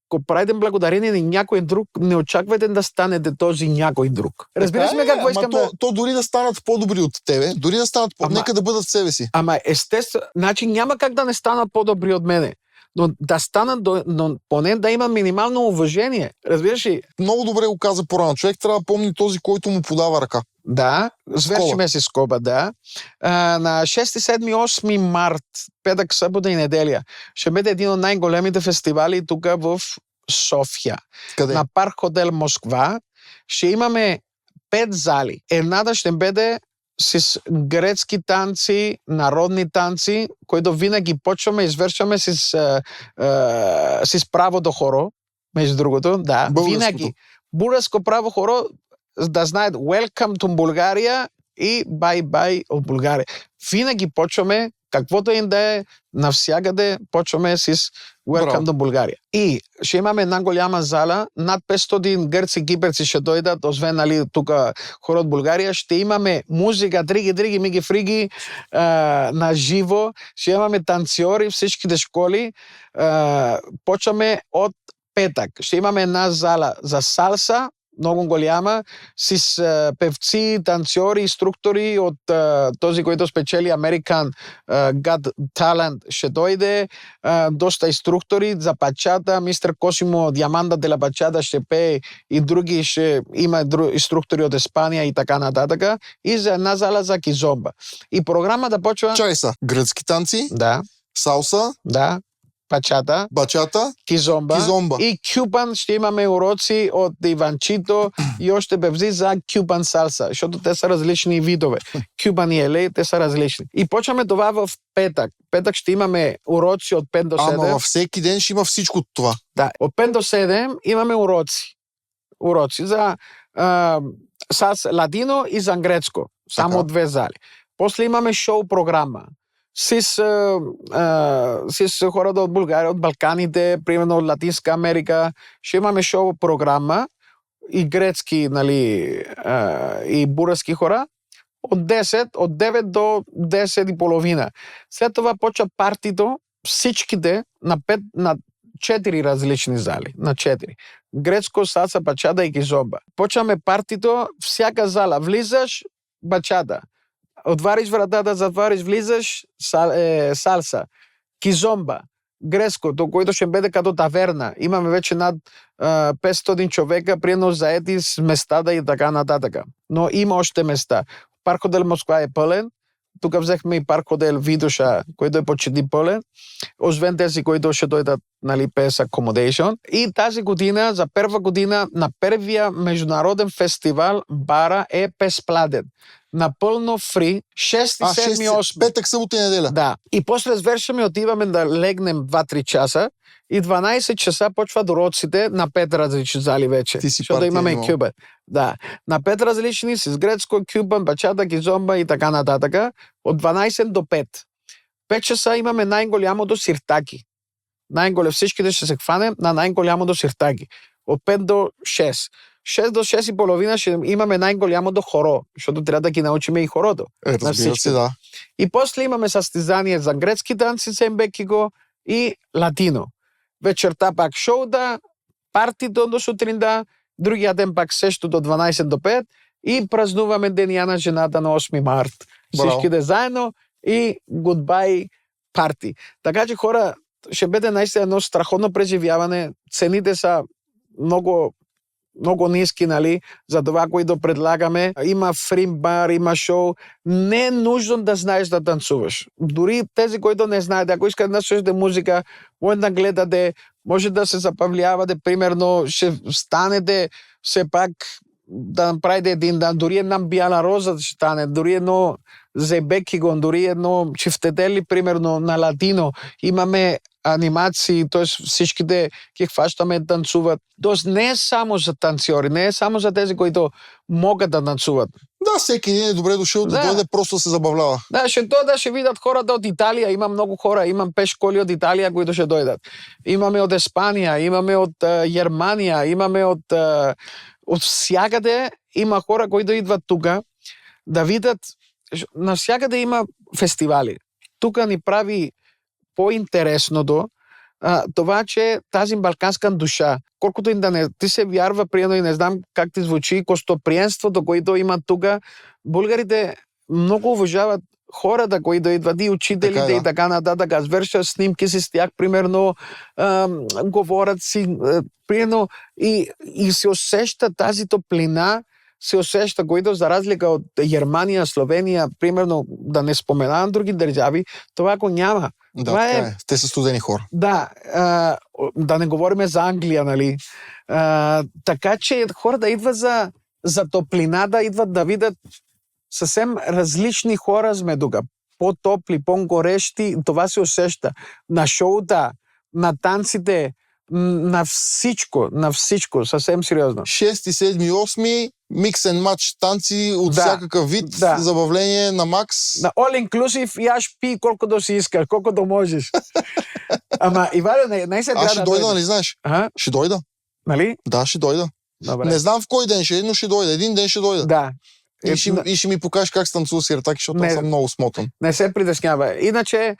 го правите благодарение на някой друг, не очаквайте да станете този някой друг. Разбираш ме какво искам да... То дори да станат по-добри от тебе, дори да станат нека да бъдат в себе си. Ама естествено, значи няма как да не станат по-добри от мене. Но да станат, но поне да има минимално уважение. Разбираш ли? Много добре го каза по-рано. Човек трябва да помни този, който му подава ръка. Да, свършиме си скоба, да. На 6, 7, 8 март, петък, събота и неделя, ще бъде един от най-големите фестивали тук в София. Къде? На Парк Хотел Москва. Ще имаме 5 зали. Едната ще бъде с грецки танци, народни танци, които винаги почваме и извършваме с правото хоро, между другото. Да, винаги. Българско право хоро, да знаят Welcome to Bulgaria и Bye-bye от България. Винаги почваме, каквото им да е, навсякъде почваме с Welcome to Bulgaria. И ще имаме една голяма зала, над 500 гърци, кипърци ще дойдат, освен, нали, тук хора от България. Ще имаме музика, дриги, миги, фриги, на живо. Ще имаме танцори, всичките школи. Почваме от петък. Ще имаме една зала за салса, много голяма, с певци, танцори, инструктори от този, който спечели American God Talent, ще дойде, доста инструктори за бачата, мистер Косимо Диаманда де ла бачата ще пее и други, ще има инструктори от Испания и така нататък, и за една зала за кизомба. И програмата почва... Чай са. Гръцки танци, Да, салса, да, бачата, бачата, кизомба. кизомба. И кюбан ще имаме уроци от Иванчито и още бевзи за кюбан салса, защото те са различни видове. Кюбан и елей, те са различни. И почваме това в петък. Петък ще имаме уроци от 5 до 7. Ама във всеки ден ще има всичко това. Да, от 5 до 7 имаме уроци. Уроци за ладино и за английско. Само Така. от 2 зали. После имаме шоу програма с хората от България, от Балканите, примерно от Латинска Америка. Ще имаме шоу програма и грецки, нали, и бурски хора. От 9 до 10 и половина. След това почва партито, всичките на 4 различни зали. На 4. Грецко, салса, бачата и кизомба. Почваме партито, всяка зала. Влизаш, бачата. Отвариш вратата, затвариш, влизаш, салса. Кизомба. Грецко, то, което ще бъде като таверна. Имаме вече над 500 човека, приедно заети с местата и така нататък. Но има още места. Парк хотел Москва е пълен. Тук взехме и парк хотел Видоша, който е почти пълен. Освен тези, които ще дойдат, нали, без accommodation. И тази година, за първа година, на първия международен фестивал бара е безплатен. Напълно фри. 6, 7, 8. Петък, събота и неделя. Да. И после свършваме, отиваме да легнем 2-3 часа и 12 часа почват уроците на 5 различни зали вече. Ти си защото имаме партия, кюбен. Да. На 5 различни с грецко, кюбен, бачата, кизомба и така нататък. От 12 до 5. 5 часа имаме най-голямото сиртаки. Всичките ще се хванем на най-голямото сиртаки. От 5 до 6. 6 до 6 и половина ще имаме най-голямото хоро, защото трябва да ги научим и хорото. Разбира се, да. И после имаме състезание за грецки танци, сембекиго и латино. Вечерта пак шоута, партито до сутринта, другия ден пак също до 12 до 5 и празнуваме Деня на жената на 8 март. Всичките заедно и goodbye парти. Така че хора, ще бъде наистина едно страхотно преживяване. Цените са много ниски, нали, за това, което предлагаме. Има фри бар, има шоу. Не е нужно да знаеш да танцуваш. Дори тези, които не знаят, ако искат да слушате музика, може да гледате, може да се забавлявате, примерно, ще станете все пак да направите един дан, дори една бяла роза ще стане, дори едно зебекигон, дори едно чифтетели, примерно, на латино. Имаме анимации, т.е. всичките ги хващаме да танцуват. Тоест не е само за танцори, не е само за тези, които могат да танцуват. Да, всеки един е добре дошъл да дойде просто да се забавлява. Да, ще видят хората от Италия. Има много хора. Имам 5 школи от Италия, които ще дойдат. Имаме от Испания, имаме от Германия, имаме от всякъде. Има хора, които идват тук да видят. Навсякъде има фестивали. Тук ни прави по-интересното това, че тази балканска душа, колкото и да не ти се вярва, приедно и не знам как ти звучи, гостоприемството, което има тук, българите много уважават хората, които идват и учителите така, да. И така нататък. Аз върша снимки си с тях, примерно, говорят си, примерно, и се усеща тази топлина, се усеща, които за разлика от Германия, Словения, примерно, да не споменавам други държави, това го няма. Да, това е. Те са студени хора. Да, да не говорим за Англия, нали? Така че хората идват за топлината, идват да видят съвсем различни хора сме тук. По-топли, по-горещи, това се усеща. На шоута, на танците, на всичко, съвсем сериозно. 6, 7, 8, микс ен матч, танци от всякакъв вид, забавление на макс. На all inclusive и аз пи колкото си искаш, колкото можеш. Ама, Ивайло, не се трябва да ще дойда, нали знаеш? Ще дойда. Нали? Да, ще дойда. Добре. Не знам в кой ден ще е, но ще дойда. Един ден ще дойда. Да. И ще ми покажеш как се танцува сиртаки, защото аз съм много смотан. Не се притеснява. Иначе,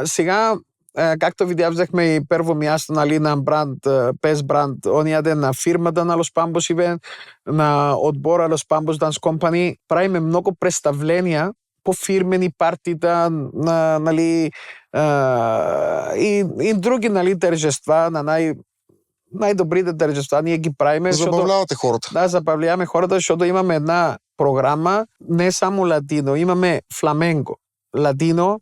сега както видя, взехме и първо място, нали, на бранд, PES бранд, ония ден на фирмата на Los Pambos Event, на отбора Los Pambos Dance Company. Правиме много представления по фирмени партита, нали, и други, нали, тържества, на най-добрите тържества ние ги правиме. Забавлявате хората. Да, забавляваме хората, защото имаме една програма, не само ладино, имаме фламенко, ладино,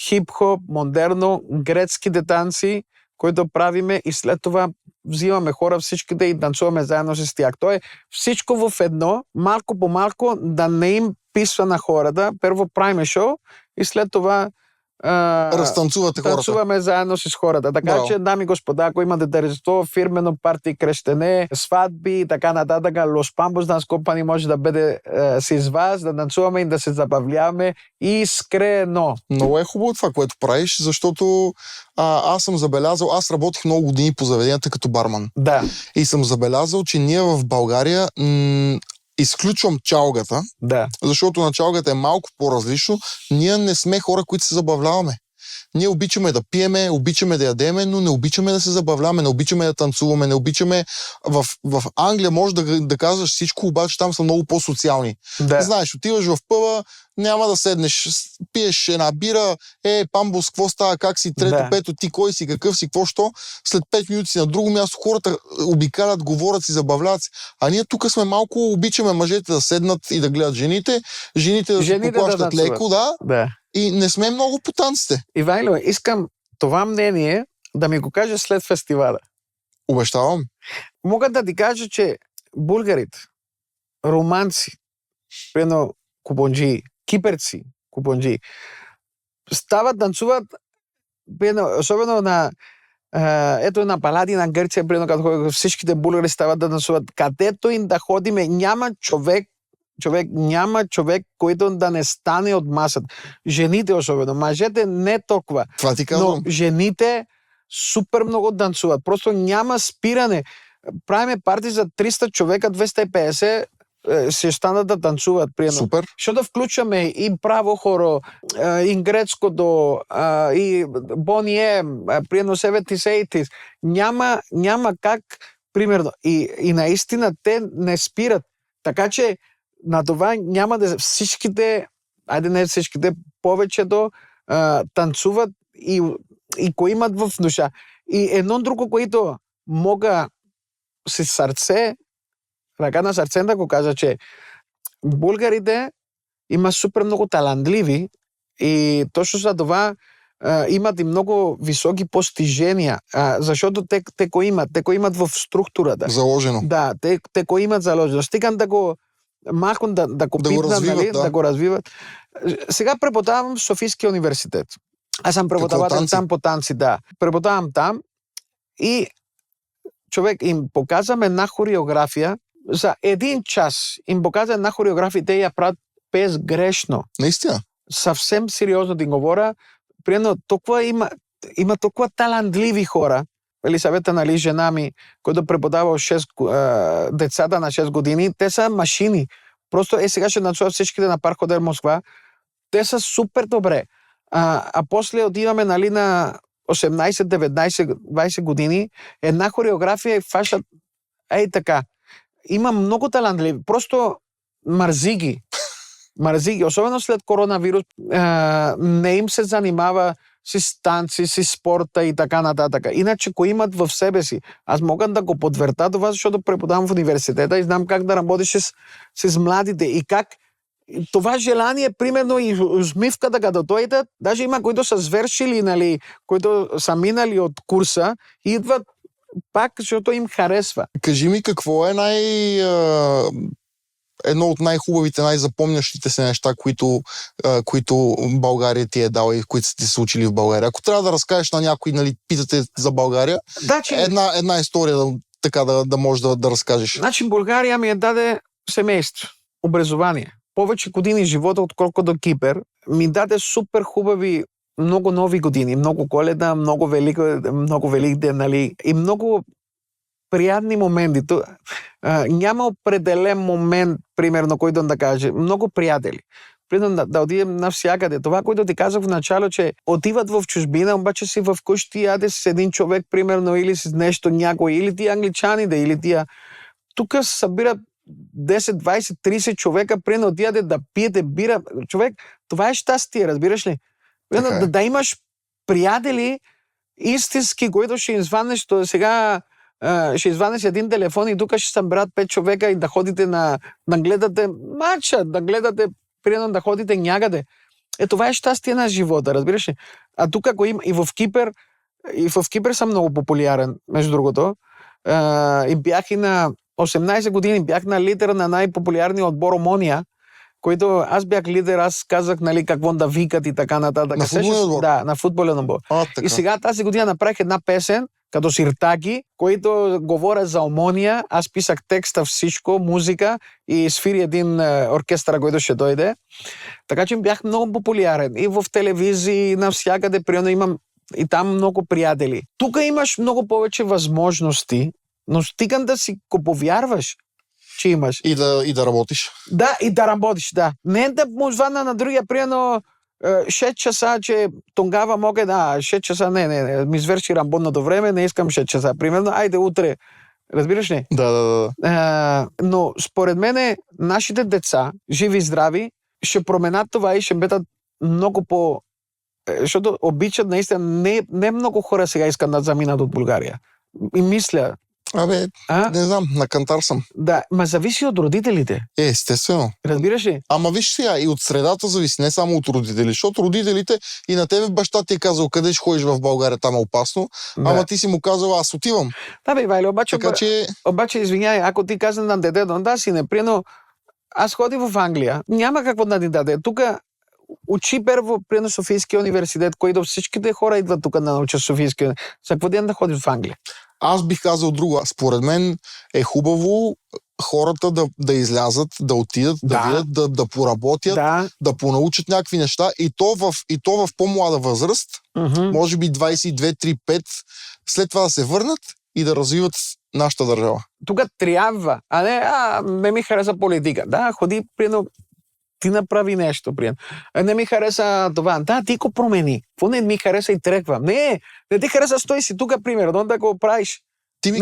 хип-хоп, модерно, грецките танци, които правиме и след това взимаме хора всичките и танцуваме заедно с тях. То е всичко в едно, малко по малко, да не им писва на хората. Първо правиме шоу и след това разтанцувате хората. Танцуваме заедно с хората. Така че, дами и господа, ако имате тържество, фирмено парти, кръщене, сватби и така нататък, Los Pambos Dance Company може да бъде с вас, да танцуваме и да се забавляваме искрено. Много е хубаво това, което правиш, защото аз съм забелязал, аз работих много години по заведенията като барман. Да. И съм забелязал, че ние в България изключвам чалгата, защото на чалгата е малко по-различно. Ние не сме хора, които се забавляваме. Ние обичаме да пиеме, обичаме да ядеме, но не обичаме да се забавляваме, не обичаме да танцуваме, не обичаме... В Англия може да казваш всичко, обаче там са много по-социални. Да. Знаеш, отиваш в пъба, няма да седнеш, пиеш една бира, Памбос, какво става, как си, трето, пето, ти кой си, какъв си, какво що. След 5 минути си на друго място, хората обикалят, говорят си, забавляват се. А ние тук сме малко, обичаме мъжете да седнат и да гледат жените да се поплащат леко, да. И не сме много по танците. Ивайло, искам това мнение да ми го кажеш след фестиваля. Обещавам. Мога да ти кажа, че българите, романци, примерно кубонджи, киперци, кубонджи, стават, танцуват, особено на на палади на Гърция, примерно като всичките българи стават да танцуват. Където им да ходиме, няма човек, който да не стане от масата. Жените особено, мъжете не толкова. Това ти казвам. Но жените супер много танцуват. Просто няма спиране. Правиме парти за 300 човека, 250 се станат да танцуват. Приедно. Супер. Защото включваме и право хоро, и грецкото, и Боние, приедно 70-80s. Няма как, примерно. И наистина те не спират. Така че на това няма да всичките, не всичките, повечето танцуват и кои имат в душа. И едно друго, което мога с сърце, ръка на сърце да го кажа, че българите има супер много талантливи и точно за това имат и много високи постижения, защото те го имат. Те го имат в структурата. Заложено. Да, те го имат заложено. Стигам да го малко да го питна, нали, да го развиват. Сега преподавам в Софийския университет. Аз съм преподавател там по танци, да. Преподавам там и човек им показвам една хореография за 1 час. Им показва една хореография и те я правят безгрешно. Наистина? Съвсем сериозно да говоря. Примерно, има толкова талантливи хора. Елисавета, нали, жена ми, който преподава децата на 6 години, те са машини. Просто сега ще танцуват всичките на Парк Хотел Москва. Те са супер добре. А после отиваме, нали, на 18, 19, 20 години, една хореография и фащат така. Има много талантливи. Просто мързи ги. Особено след коронавирус, не им се занимава с танци, с спорта и така нататък. Иначе, ако имат в себе си, аз мога да го потвърда това, защото преподавам в университета и знам как да работиш с младите и как това желание, примерно, и усмивката, като дойдат, даже има, които са свършили, нали, които са минали от курса и идват пак, защото им харесва. Кажи ми, какво е едно от най-хубавите, най-запомнящите се неща, които България ти е дала и които са ти се случили в България. Ако трябва да разкажеш на някой, нали, питате за България, една история да можеш да разкажеш. Значи България ми даде семейство, образование. Повече години живота, отколкото до Кипър. Ми даде супер хубави, много нови години, много Коледа, много Великден, нали, и много приятни моменти. Няма определен момент, примерно, който да каже. Много приятели. примерно да отидем навсякъде. Това, което ти казах в начало, че отиват в чужбина, обаче си в къщи, яде с един човек, примерно, или с нещо някой, или тия англичаните, или тия... Тук се събират 10, 20, 30 човека, примерно отиде да пиете бира. Човек, това е щастие, разбираш ли? Примерно, да имаш приятели истински, които ще изваднеш, сега ще изваднеш един телефон и тук ще съберат 5 човека и да ходите да гледате матча, да гледате, примерно да ходите някъде. Това е щастие на живота, разбираш ли? А тук, ако има и в Кипър съм много популярен, между другото. И бях и на 18 години, бях на лидер на най-популярния отбор Омония, който аз бях лидер, аз казах, нали, какво да викат и така нататък. На футболен отбор? Да, на футболен отбор. И сега тази година направих една песен, като Сиртаки, който говоря за Омония. Аз писах текста, всичко, музика и свири един оркестър, който ще дойде. Така че бях много популярен. И в телевизии, и навсякъде, примерно имам и там много приятели. Тук имаш много повече възможности, но стигам да си повярваш, че имаш. И да работиш. Да, и да работиш, да. Не да му звънна на другия, примерно 6 часа, че тогава мога 6 часа, не, ми свърши работното време, не искам 6 часа, примерно, айде утре. Разбираш ли? Да. Но според мен нашите деца, живи и здрави, ще променят това и ще бъдат много по... Защото обичат наистина, не много хора сега искат да заминат от България. И мисля... Не знам, на кантар съм. Да, ма зависи от родителите. Естествено. Разбираш ли? Ама виж сега, и от средата зависи, не само от родители, защото родителите и на тебе баща ти е казал, къде ще ходиш в България, там е опасно, ама ти си му казал, аз отивам. Да, бе, Вайле, обаче, извиняй, ако ти каза на детето, да си не, прино, аз ходих в Англия, няма какво да ти даде. Тук учи първо при Софийския университет, който всичките хора идват тук да научат Софийския университет. За какво ден да ходиш в Англия? Аз бих казал друго. Според мен е хората да излязат, да отидат, да видят, да поработят, да понаучат някакви неща и то в по-млада възраст, може би 22, 3, 5, след това да се върнат и да развиват нашата държава. Тук трябва, а не ми хареса политика. Да, ходи, прино, ти направи нещо, прием. Не ми хареса това. Да, ти го промени. Какво не ми хареса и тръгвам? Не ти хареса, стой си тук, примерно, да го правиш. Ти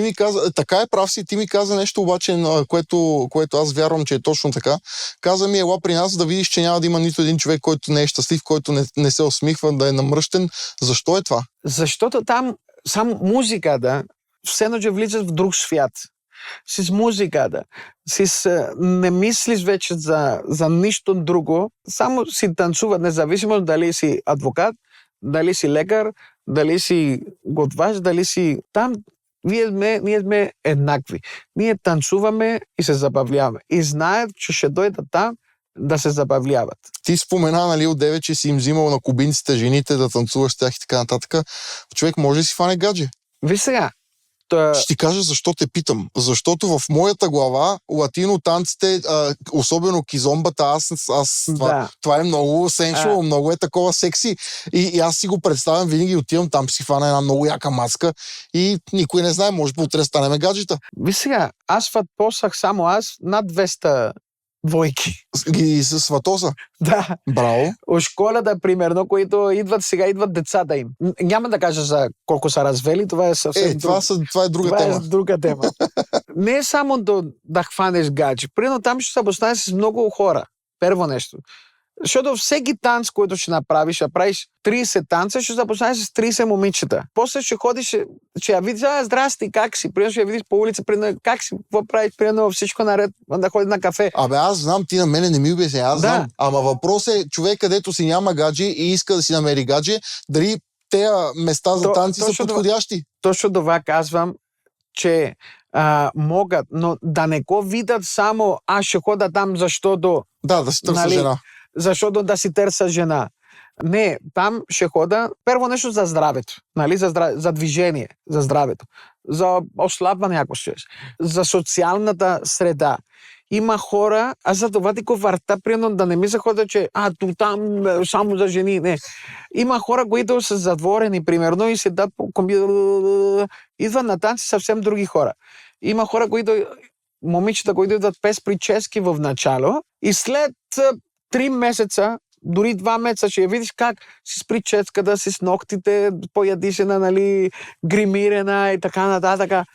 ми каза, така е, прав си, ти ми каза нещо обаче, което аз вярвам, че е точно така. Каза ми, ела при нас да видиш, че няма да има нито един човек, който не е щастлив, който не се усмихва, да е намръщен. Защо е това? Защото там сам музиката, все едно, че влизаш в друг свят. С музиката, не мислиш вече за нищо друго, само си танцува, независимо дали си адвокат, дали си лекар, дали си готвач, дали си там. Ние сме еднакви. Ние танцуваме и се забавляваме. И знаят, че ще дойдат там да се забавляват. Ти спомена, нали, от деве, че си им взимал на кубинците жените да танцуваш с тях и така нататък. Човек може да си фане гадже. Виж сега. Ще ти кажа защо те питам. Защото в моята глава латино танците, особено кизомбата, това е много сеншуал, много е такова секси. И аз си го представям, винаги отивам там, си фана една много яка маска и никой не знае, може би утре станеме гаджета. Виж сега, аз сватосах само над 200 двойки. Ги с сватоса? Да. Браво. От школата, примерно, които сега идват децата им. Няма да кажа за колко са развели, това е съвсем това е друга тема. Това е друга тема. Не е само да хванеш гадже. Примерно там ще се поставиш с много хора. Първо нещо. Защото всеки танц, който ще направиш, ще правиш 30 танца, ще запознаеш с 30 момичета. После ще ходиш, ще я видиш, здрасти, как си? Примерно ще я видиш по улица, как си, какво правиш, примерно всичко наред, да ходи на кафе. Аз знам, ти на мене не ми обясня, аз знам. Ама въпрос е, човек, където си няма гадже и иска да си намери гадже, дали тези места за танци са подходящи? Точно това казвам, че могат, но да не го видят само, аз ще хода там, защото... Да си търся жена. Защото да си търся жена. Не, там ще хода първо нещо за здравето, нали? За движение, за здравето, за ослабване, ако ще, за социалната среда. Има хора, аз за това ти го върта, примерно да не ми се хода, че там само за жени. Не. Има хора, които са затворени, примерно, и седат по компютър, идват на танци съвсем други хора. Има хора, които момичета, които идват без прически в начало и след 3 месеца, дори 2 месеца ще я видиш как си с прическата, си с ногтите, поядисена, нали, гримирана и така нататък.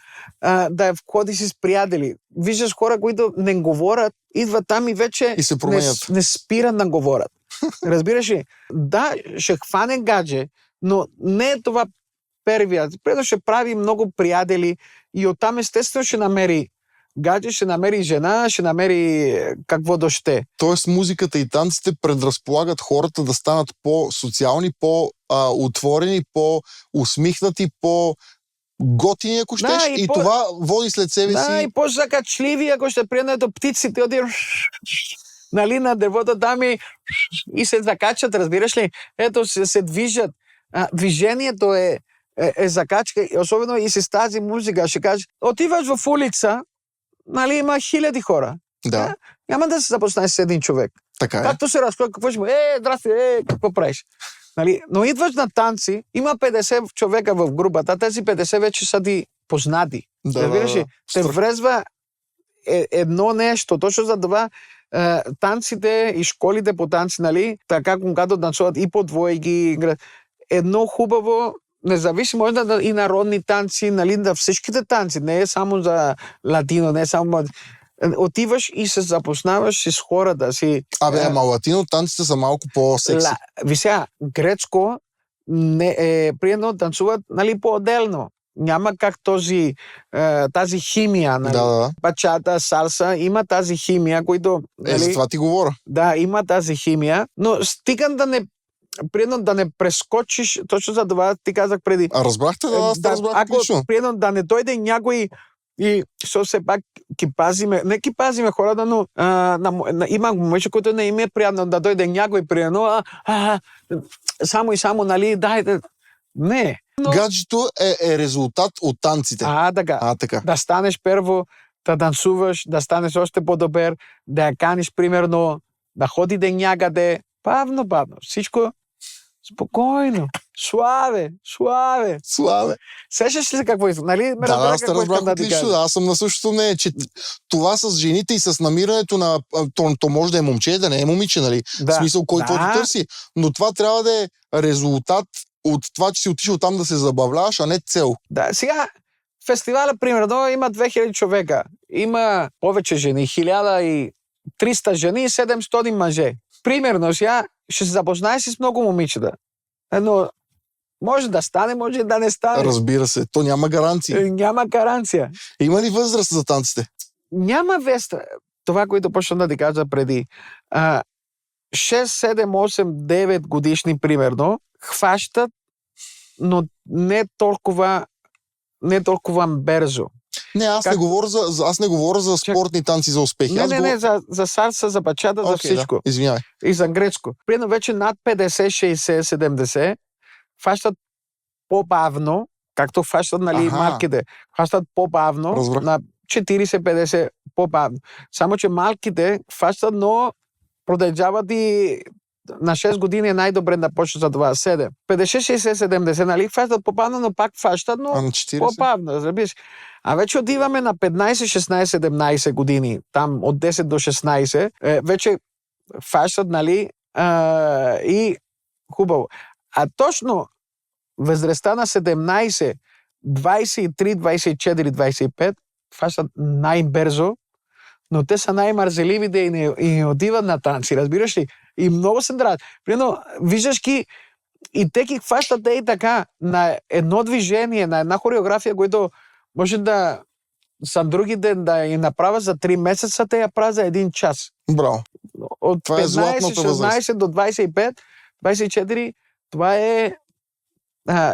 Да я входи си с приятели. Виждаш хора, които не говорят, идват там и вече И се променят. не спират да говорят. Разбираш ли? Да, ще хване гадже, но не е това първият. Предо ще прави много приятели и оттам естествено ще намери гадже, ще намери жена, ще намери какво да ще. Тоест музиката и танците предразполагат хората да станат по-социални, по-отворени, по-усмихнати, по-готини, ако щеш, и това води след себе си... Да, и по-закачливи, ако ще приемат птиците, нали, на дървото там и се закачат, разбираш ли? Ето, се движат. Движението е закачка, особено и с тази музика. Ще кажеш, отиваш в улица, нали, има 1000 хора. Да. Няма да се запознаеш с един човек. Така е. Както се разходи, какво ще му? Здрасти, какво правиш? Нали? Но идваш на танци, има 50 човека в групата, тези 50 вече са ти познати. Разбираш ли? Те врезва едно нещо. Точно за това танците и школите по танци, нали, така когато танцуват и по двойки, едно хубаво, независимо и народни танци, нали, да всичките танци, не е само за латино, не е само... Отиваш и се запознаваш с хората си. Ама латино танците са малко по-секси. Вися, грецко приедно танцуват, нали, по-отделно. Няма как тази химия, нали? Да. Бачата, салса, има тази химия, които... Нали, за това ти говоря. Да, има тази химия, но стигам да не прескочиш, точно за това ти казах преди. Разбрахте, разбрах лично. Ако да не дойде някой и все пак не пазиме хората, но има момиче, които не им е приятно да дойде някой приятно, само, нали, дайте. Не. Но... Гаджето е резултат от танците. Така. Да станеш първо, да танцуваш, да станеш още по-добър, да я каниш, примерно, да ходите някъде. Бавно. Всичко спокойно. Суаве. Сещаш ли се какво искам? Нали? Аз те разбрах отлично. Аз съм на същото мнение, че това с жените и с намирането на... То може да е момче, да не е момиче, нали? В смисъл, който търси. Но това трябва да е резултат от това, че си отишъл там да се забавляваш, а не цел. Да, сега фестиваля, примерно, има 2000 човека. Има повече жени, 1300 жени и 700 мъже. Примерно, сега ще се запознаеш с много момичета. Но може да стане, може да не стане. Разбира се, то няма гаранция. Няма гаранция. Има ли възраст за танците? Няма възраст. Това, което почна да ти кажа преди. 6, 7, 8, 9 годишни, примерно, хващат, но не толкова бързо. Не, аз не говоря за спортни танци за успехи. Не, за сальса, за бачата, за всичко. Да. Извинявай. И за грецко. Примерно вече над 50, 60, 70 хващат по-бавно, както хващат, нали, малките. Хващат по-бавно, на 40-50 по-бавно. Само, че малките хващат, но продължават и на 6 години е най-добре да почне за това. 7. 50, 60, 70, нали, хващат по-бавно, но пак хващат, но по-бавно, разбираш. А вече отиваме на 15, 16, 17 години, там от 10 до 16, вече хващат, нали, и хубаво. А точно възрастта на 17, 23, 24, 25 хващат най-бързо, но те са най-мързеливите и не отиват на танци, разбираш ли? И много се нравят. Примерно, виждаш и те ги хващат и така на едно движение, на една хореография, което може да са другите да я направят за 3 месеца, те я правят за 1 час. Браво. От 15, 16 до 25, 24, това е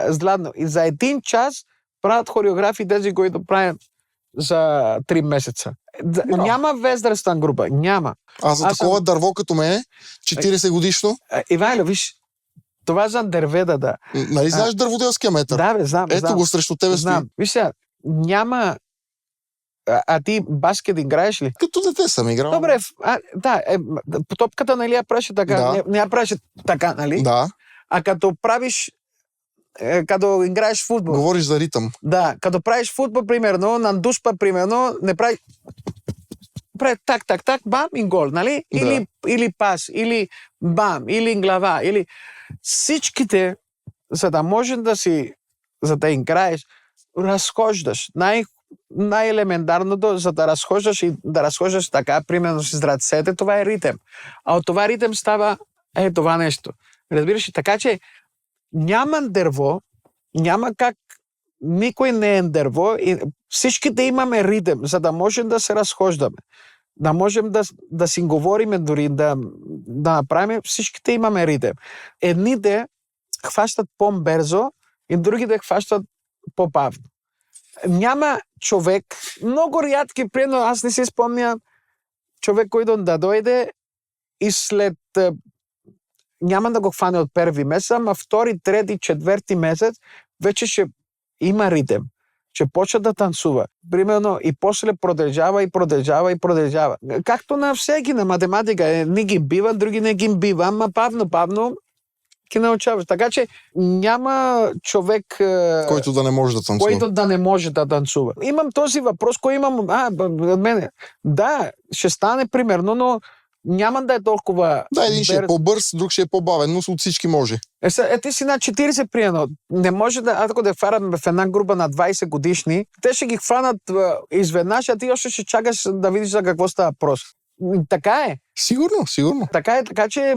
златно. И за 1 час правят хореографии тези, които правят за 3 месеца. Няма възрастна група. Няма. За такова дърво като мене, 40 годишно. Ивайло, виж, това за дървета, да. Нали знаеш дърводелския метър? Да, бе, знам. Ето го срещу тебе стои. Виж сега, няма... А ти баскет играеш ли? Като дете съм играл. Добре, топката, нали, я правиш така, да. Не я правиш така, нали? Да. А като правиш, като играеш футбол. Говориш за ритъм. Да, като правиш футбол, примерно, на дуспа, примерно, не правиш направи так, бам и гол, нали? Или пас, или бам, или глава, или всичките, за да може за да играеш, разхождаш. Най-елементарното, за да разхождаш и да разхождаш така, примерно с ръцете, това е ритъм. А от това ритъм става това нещо. Разбираш ли? Така че няма дърво, няма как, никой не е дърво и всичките имаме ритъм, за да можем да се разхождаме. Да можем да си говорим дори, да направим, всичките имаме ритъм. Едните хващат по-бързо и другите хващат по-бавно. Няма човек, много рядки, примерно аз не си спомням човек, който да дойде и след няма да го хване от първи месец, ама втори, трети, четвърти месец вече ще има ритъм. Ще почва да танцува. Примерно и после продължава. Както на всеки, на математика. Не ги бива, други не ги бива, ама бавно ги научаваш. Така че няма човек, който да не може да танцува. Имам този въпрос, който имам от мене. Да, ще стане примерно, но няма да е толкова... Да, един ще е по-бърз, друг ще е по-бавен, но от всички може. Ти си на 40 примерно. Не може ако да хванат в една група на 20 годишни, те ще ги хванат изведнъж, а ти още ще чакаш да видиш за какво става въпрос. Така е. Сигурно. Така че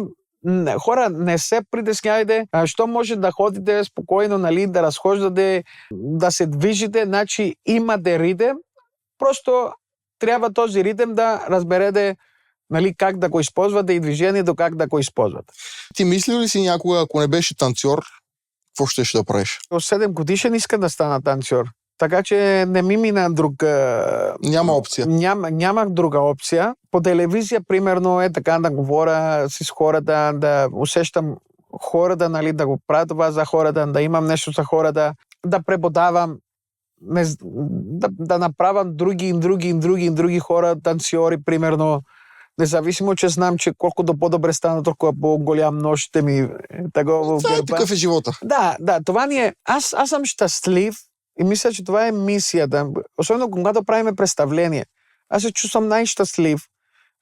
хора, не се притеснявайте, що може да ходите спокойно, нали, да разхождате, да се движите, значи имате ритъм, просто трябва този ритъм да разберете, нали, как да го използвате и движението как да го използвате. Ти мислил ли си някога, ако не беше танцор, какво ще да правиш? От 7 годишен иска да стана танцор. Така че не ми мина друг... Няма опция. Нямах друга опция. По телевизия, примерно, така да говоря с хората, да усещам хората, нали, да го правя това за хората, да имам нещо за хората, да преподавам, да направям други хора, танцори, примерно. Независимо, че знам, че колкото по-добре стана, толкова по-голям нощите ми. Такъв е живота. Да, това ни е... Аз съм щастлив и мисля, че това е мисията. Особено когато правим представление. Аз се чувствам най-щастлив,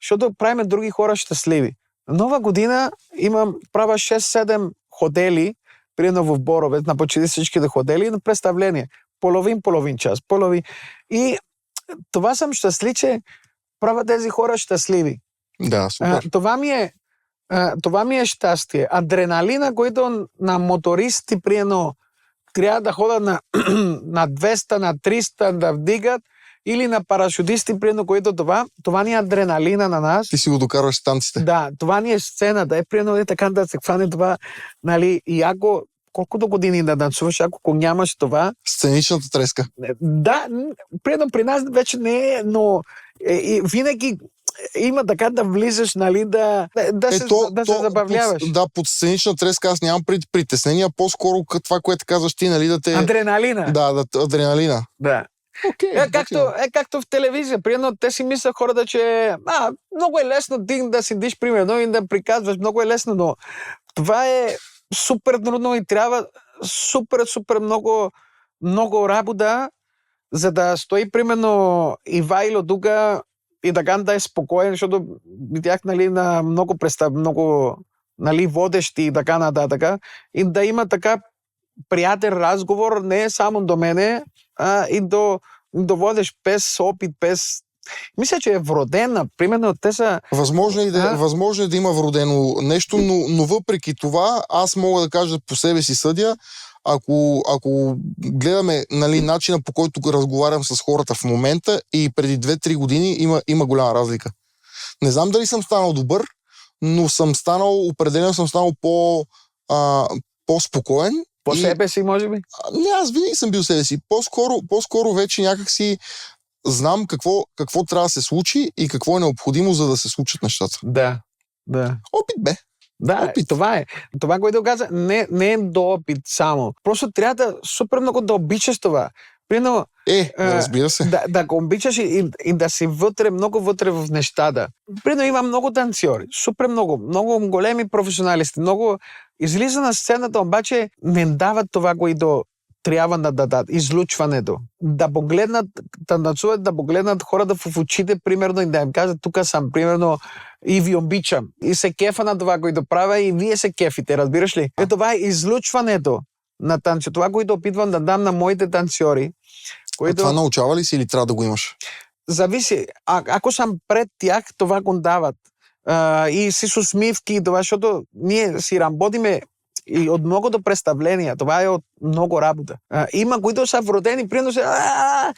защото правим други хора щастливи. Нова година правя 6-7 хотели, примерно в Боровец, на почти всичките хотели, на представление. Половин час. И това съм щастлив, че правя тези хора щастливи. Да, супер. Това ми е щастие. Адреналина, който на мотористи, приено, трябва да ходят на 200, на 300 да вдигат, или на парашутисти, приено, които това ни е адреналина на нас. Ти си го докарваш станците. Да, това ни е сцената. Приено така да се хване това, нали, и ако колкото години да танцуваш, ако нямаш това... Сценичната треска. Да, при нас вече не е, но винаги има така да влизаш, нали, да се забавляваш. Под сценична треска аз нямам притеснения, по-скоро това, което казваш ти, нали, да те... Адреналина. Да, адреналина. Да. Както в телевизия. Примерно те си мислят хората, че много е лесно ти да седиш, примерно, и да приказваш. Много е лесно, но това е супер трудно и трябва супер много работа, за да стои, примерно, Ивайло тук и да е спокоен, защото видях, нали, на много нали, водещи и така нататък, и да има така приятен разговор, не е само до мене, и до водещ без опит, без... Мисля, че е вродена. Примерно те са... Възможно е да има вродено нещо, но въпреки това аз мога да кажа по себе си съдя, ако гледаме, нали, начина, по който разговарям с хората в момента и преди 2-3 години има голяма разлика. Не знам дали съм станал добър, но определено съм станал по-спокоен. По себе си, може би? Не, аз винаги съм бил себе си. По-скоро вече някак си знам какво трябва да се случи и какво е необходимо, за да се случат нещата. Да. Опит бе. Да, опит. Това е. Това, което каза, не е до опит само. Просто трябва да супер много да обичаш това. Примерно, разбира се. Да го обичаш и да си много вътре в нещата. Примерно има много танцори, супер много големи професионалисти, много излиза на сцената, обаче не дават това, което трябва да дадат, излучването. Да погледнат, да танцуват, да погледнат хората в очите, примерно, и да им кажат, тук съм, примерно, и ви обичам. И се кефа на това, което правя, и вие се кефите, разбираш ли? Това е излучването на танци. Това, което опитвам да дам на моите танцори. Което... Това научава ли си или трябва да го имаш? Зависи. Ако съм пред тях, това го дават. И с усмивки и това, защото ние си работиме и от многото представления. Това е от много работа. Има, които са вродени, примерно се... А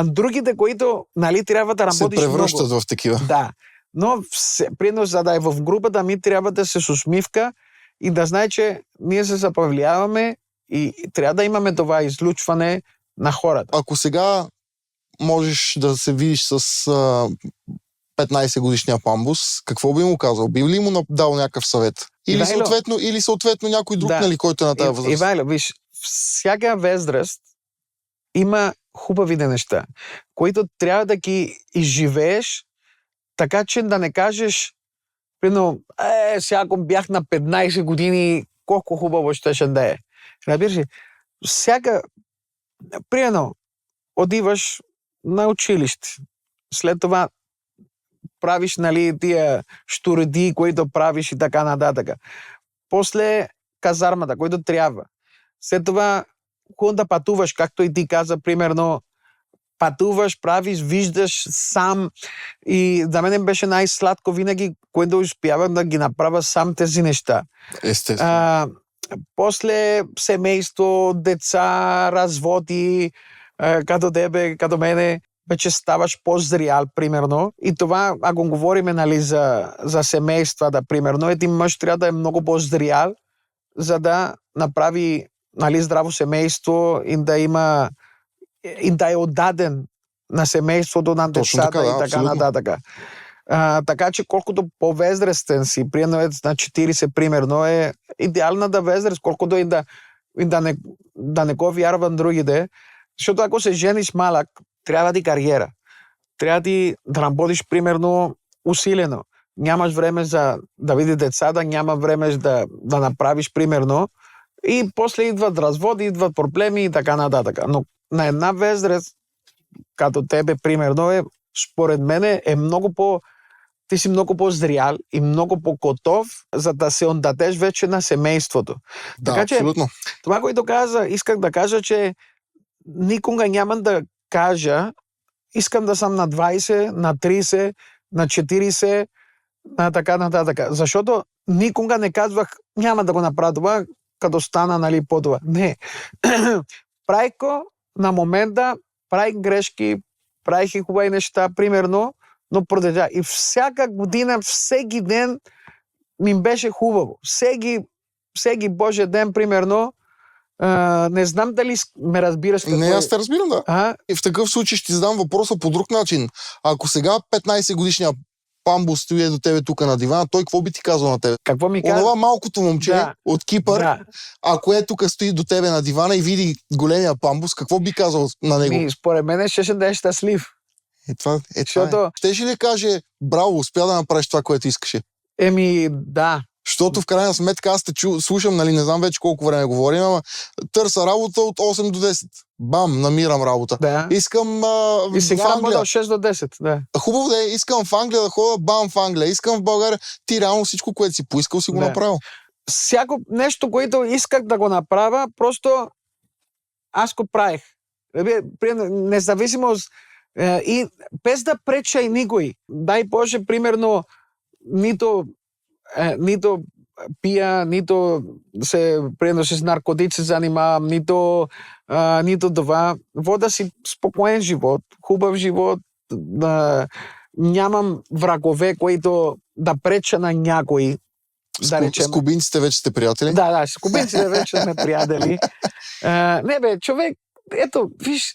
другите, които, нали, трябва да работиш много. Се превръщат в такива. Да. Но, примерно, за да е в групата, ми трябва да се с усмивка и да знае, че ние се забавляваме и трябва да имаме това излучване на хората. Ако сега можеш да се видиш с 15-годишния Памбус, какво би му казал? Би ли му дал някакъв съвет? Или съответно някой друг, нали, който е на тази възраст? Ивайло, виж, всяка възраст има хубавите неща, които трябва да ги изживееш, така че да не кажеш, примерно, сега ако бях на 15 години, колко хубаво ще да е. Разбираш ли? Примерно, отиваш на училище, след това правиш, нали, тия штуреди, които правиш и така нататък. После казармата, който трябва. След това хубаво да пътуваш, както и ти каза, примерно, пътуваш, правиш, виждаш сам. И за мен беше най-сладко винаги, когато успявам да ги направя сам тези неща. Естествено. После семейство, деца, разводи, като тебе, като мене, вече ставаш по-зрял, примерно. И това, ако говорим, нали, за семействата, примерно, един мъж трябва да е много по-зрял, за да направи, нали, здраво семейство и да има и да е отдаден на семейството, на децата така, и така нататък. Така че колкото по-възрастен си, примерно на 40, примерно, е идеалната възраст, колкото и да не го вярвам другите. Защото ако се жениш малък, трябва да кариера. Трябва да работиш, примерно, усилено. Нямаш време за да видиш децата, няма време да направиш, примерно. И после идват разводи, идват проблеми и така нататък. Но на една възраст, като тебе, примерно, според мен е много ти си много по-зрял и много по-готов, за да се отдадеш вече на семейството. Да, така че, абсолютно. Това, което исках да кажа, че никога няма да кажа, искам да съм на 20, на 30, на 40, на така нататък. Защото никога не казвах, няма да го направя това, като стана, нали, по това. Не. Правих го на момента, правих грешки, правих и хубави неща, примерно, но продължа. И всяка година, всеки ден ми беше хубаво. Всеки Божия ден, примерно, не знам дали ме разбираш. Не, аз те разбирам, да. И в такъв случай ще ти задам въпроса по друг начин. Ако сега 15-годишния Памбус стои до тебе тук на дивана, той какво би ти казал на тебе? Какво ми казва? Онова малкото момче от Кипър, ако е тук стои до тебе на дивана и види големия Памбус, какво би казал на него? Според мен ще да е щастлив. Това. Щеше ли каже, браво, успя да направиш това, което искаше? Да. Защото в крайна сметка аз те слушам, нали, не знам вече колко време говорим, ама търса работа от 8 до 10. Бам, намирам работа. Да. Искам и сега работа от 6 до 10. Да. Хубаво да е, искам в Англия да ходя, бам, в Англия. Искам в България. Ти реално всичко, което си поискал, си го направил. Всяко нещо, което исках да го направя, просто аз го правих. Независимост и без да преча и никой. Дай Боже, примерно, нито пия, нито примерно с наркотици занимавам, нито това. Вода си спокоен живот, хубав живот. Нямам врагове, които да преча на някой. С кубинците вече сте приятели? Да, с кубинците вече сме приятели. Човек, ето, виж,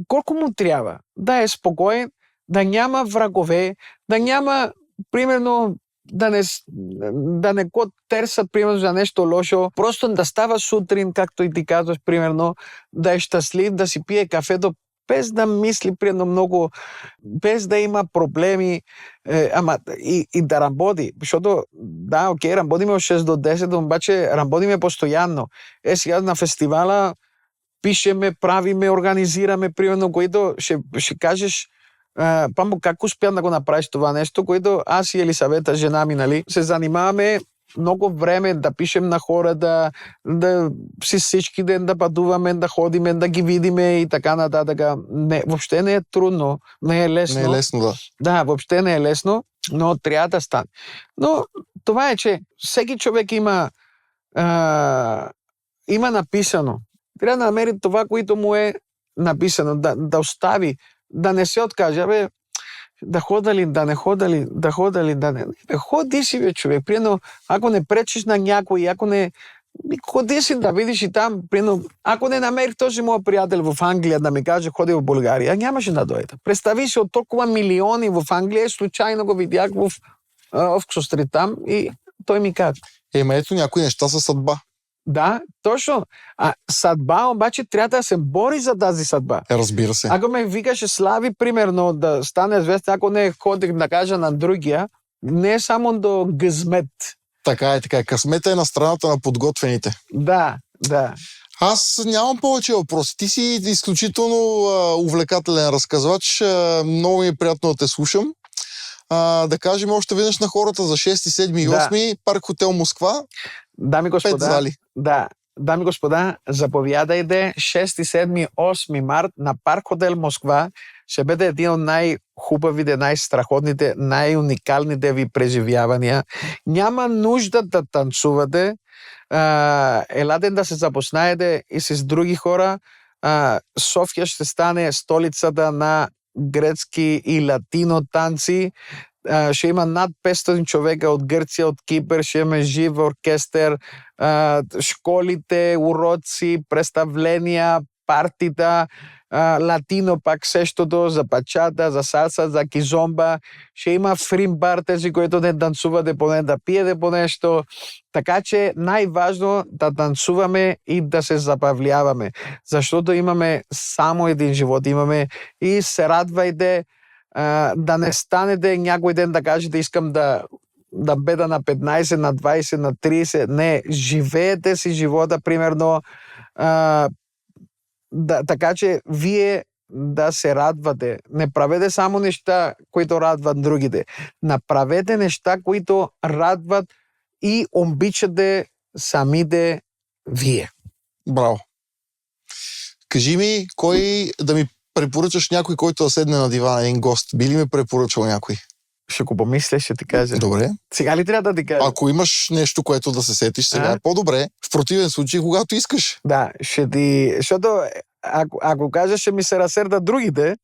колко му трябва да е спокоен, да няма врагове, да няма, примерно, да не го търсят, примерно, за нещо лошо. Просто да става сутрин, както и ти казваш, примерно, да е щастлив, да си пие кафето, без да мисли, примерно, много, без да има проблеми, и да работи. Защото, да, окей, работиме от 6 до 10, обаче работиме постоянно. Сега на фестивала пишеме, правиме, организираме, примерно, което ще кажеш, Памбо, как успя да го направиш това нещо, което аз и Елисавета, жена ми, нали, се занимаваме много време да пишем на хора, да си всички ден да пътуваме, да ходиме, да ги видиме и така нататък. Въобще не е трудно, не е лесно. Не е лесно, да. Да, въобще не е лесно, но трябва да стане. Но това е, че всеки човек има написано. Трябва да намери това, което му е написано, да остави, да не се откаже. Да хода ли, да не хода ли, да хода ли, да не. Ходи си, човек. Примерно, ако не пречиш на някой, ако не. Ходи си да видиш и там. Примерно, ако не намерих този моят приятел в Англия да ми каже, ходи в България, нямаше да дойде. Представи си, от толкова милиони в Англия, случайно го видях в Овксо-стрит там и той ми каза. Ето някои неща са съдба. Да, точно. Съдба обаче трябва да се бори за тази съдба. Разбира се. Ако ме викаше Слави, примерно, да стане известен, ако не ходих да кажа на другия, не е само до гъзмет. Така е. Късмета е на страната на подготвените. Да. Аз нямам повече въпроси. Ти си изключително увлекателен разказвач. Много ми е приятно да те слушам. Да кажем още веднъж на хората за 6, 7 и 8 парк хотел Москва. Дами и господа, 5 зали. Да, дами и господа, заповядайте 6, 7, 8 март на парк хотел Москва. Ще бъде един от най-хубавите, най-страхотните, най-уникалните ви преживявания. Няма нужда да танцувате. Елате да се запознаете и с други хора. София ще стане столицата на грецки и латино танци. Ще има над 500 човека от Гърция, от Кипър, ще има жив оркестър, школите, уроци, представления, партита, латино пак същото, за бачата, за салса, за кизомба. Ще има фримбар, тези, които не танцувате, поне да пиете по нещо. Така че най-важно да танцуваме и да се забавляваме. Защото имаме само един живот. Имаме и се радвайте, да не станете някой ден да кажете искам да бъда на 15, на 20, на 30. Не, живеете си живота, примерно, така че вие да се радвате. Не правете само неща, които радват другите. Направете неща, които радват и обичате самите вие. Браво. Кажи ми, кой да ми препоръчаш някой, който да седне на дивана, един гост? Би ли ми препоръчал някой? Ще го помисля, ще ти кажа. Добре. Сега ли трябва да ти кажа? Ако имаш нещо, което да се сетиш сега, е по-добре. В противен случай, когато искаш. Да, ще ти... Защото ако кажеш, ще ми се разсерда другите.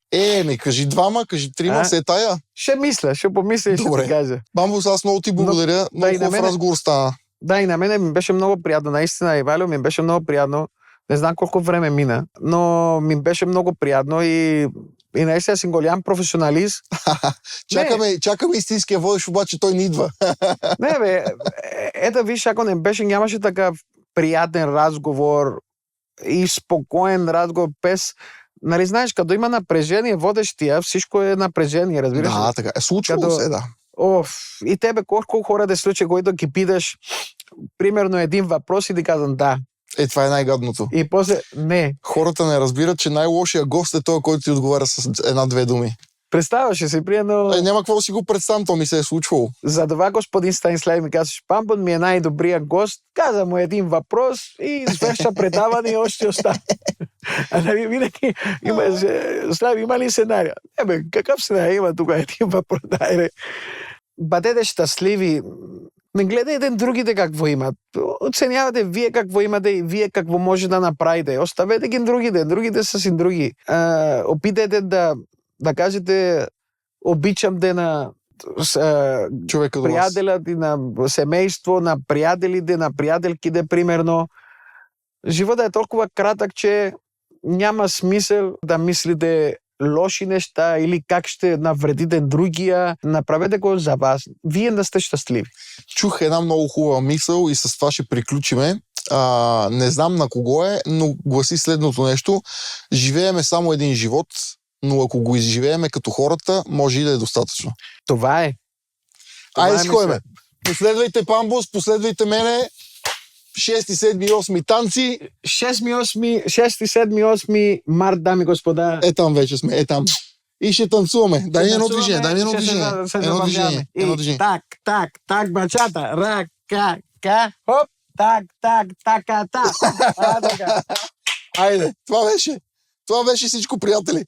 Ми кажи двама, кажи трима, се е тая. Ще мисля, ще помисля и ще ти кажа. Бамбус, аз много ти благодаря. Много хубав разговор стана. Да, и на мене ми беше много приятно. Наистина, Ивайло, ми беше много приятно. Не знам колко време мина, но ми беше много приятно и наистина си голям професионалист. Чакаме истинския водещ, обаче той не идва. Не, бе, ето виж, ако не беше, нямаше такъв приятен разговор и спокоен разговор без... Нали знаеш, като има напрежение, водещия, всичко е напрежение, разбираш ли? Да, така. Случвало се, да. И тебе колко хора да случи, които ги питаш, примерно един въпрос и ти казвам да. Това е най-гадното. И после не. Хората не разбират, че най-лошия гост е той, който ти отговаря с една-две думи. Представяш си, примерно... Няма какво да си го представям, то ми се е случвало. За това господин Станислав ми казваш, Памбон ми е най-добрия гост, каза му един въпрос и свърша предаване и още остава. Винаги има ли сценария? Какъв сценарий има тук един въпрос? Бъдете щастливи. Не гледайте другите какво имат. Оценявате вие какво имате и вие какво може да направите. Оставете ги другите. Другите са си други. Опитайте да кажете обичам те на приятелят и на семейство, на приятелите, на приятелките, примерно. Живота е толкова кратък, че няма смисъл да мислите лоши неща или как ще навредите другия. Направете го за вас. Вие да сте щастливи. Чух една много хубава мисъл и с това ще приключиме. Не знам на кого е, но гласи следното нещо. Живееме само един живот, но ако го изживееме като хората, може и да е достатъчно. Това е. Айде, сходиме. Последвайте Памбус, последвайте мене. 6, 7, 8 танци. 6, 7, 8 март, дами и господа. Там вече сме, там. И ще танцуваме. Дай ми едно Танцуваме, движение, дай ми едно ще се движение. забавляваме. Едно И движение. так, бачата. Ръка, хоп, така. Така. Айде, това беше всичко, приятели.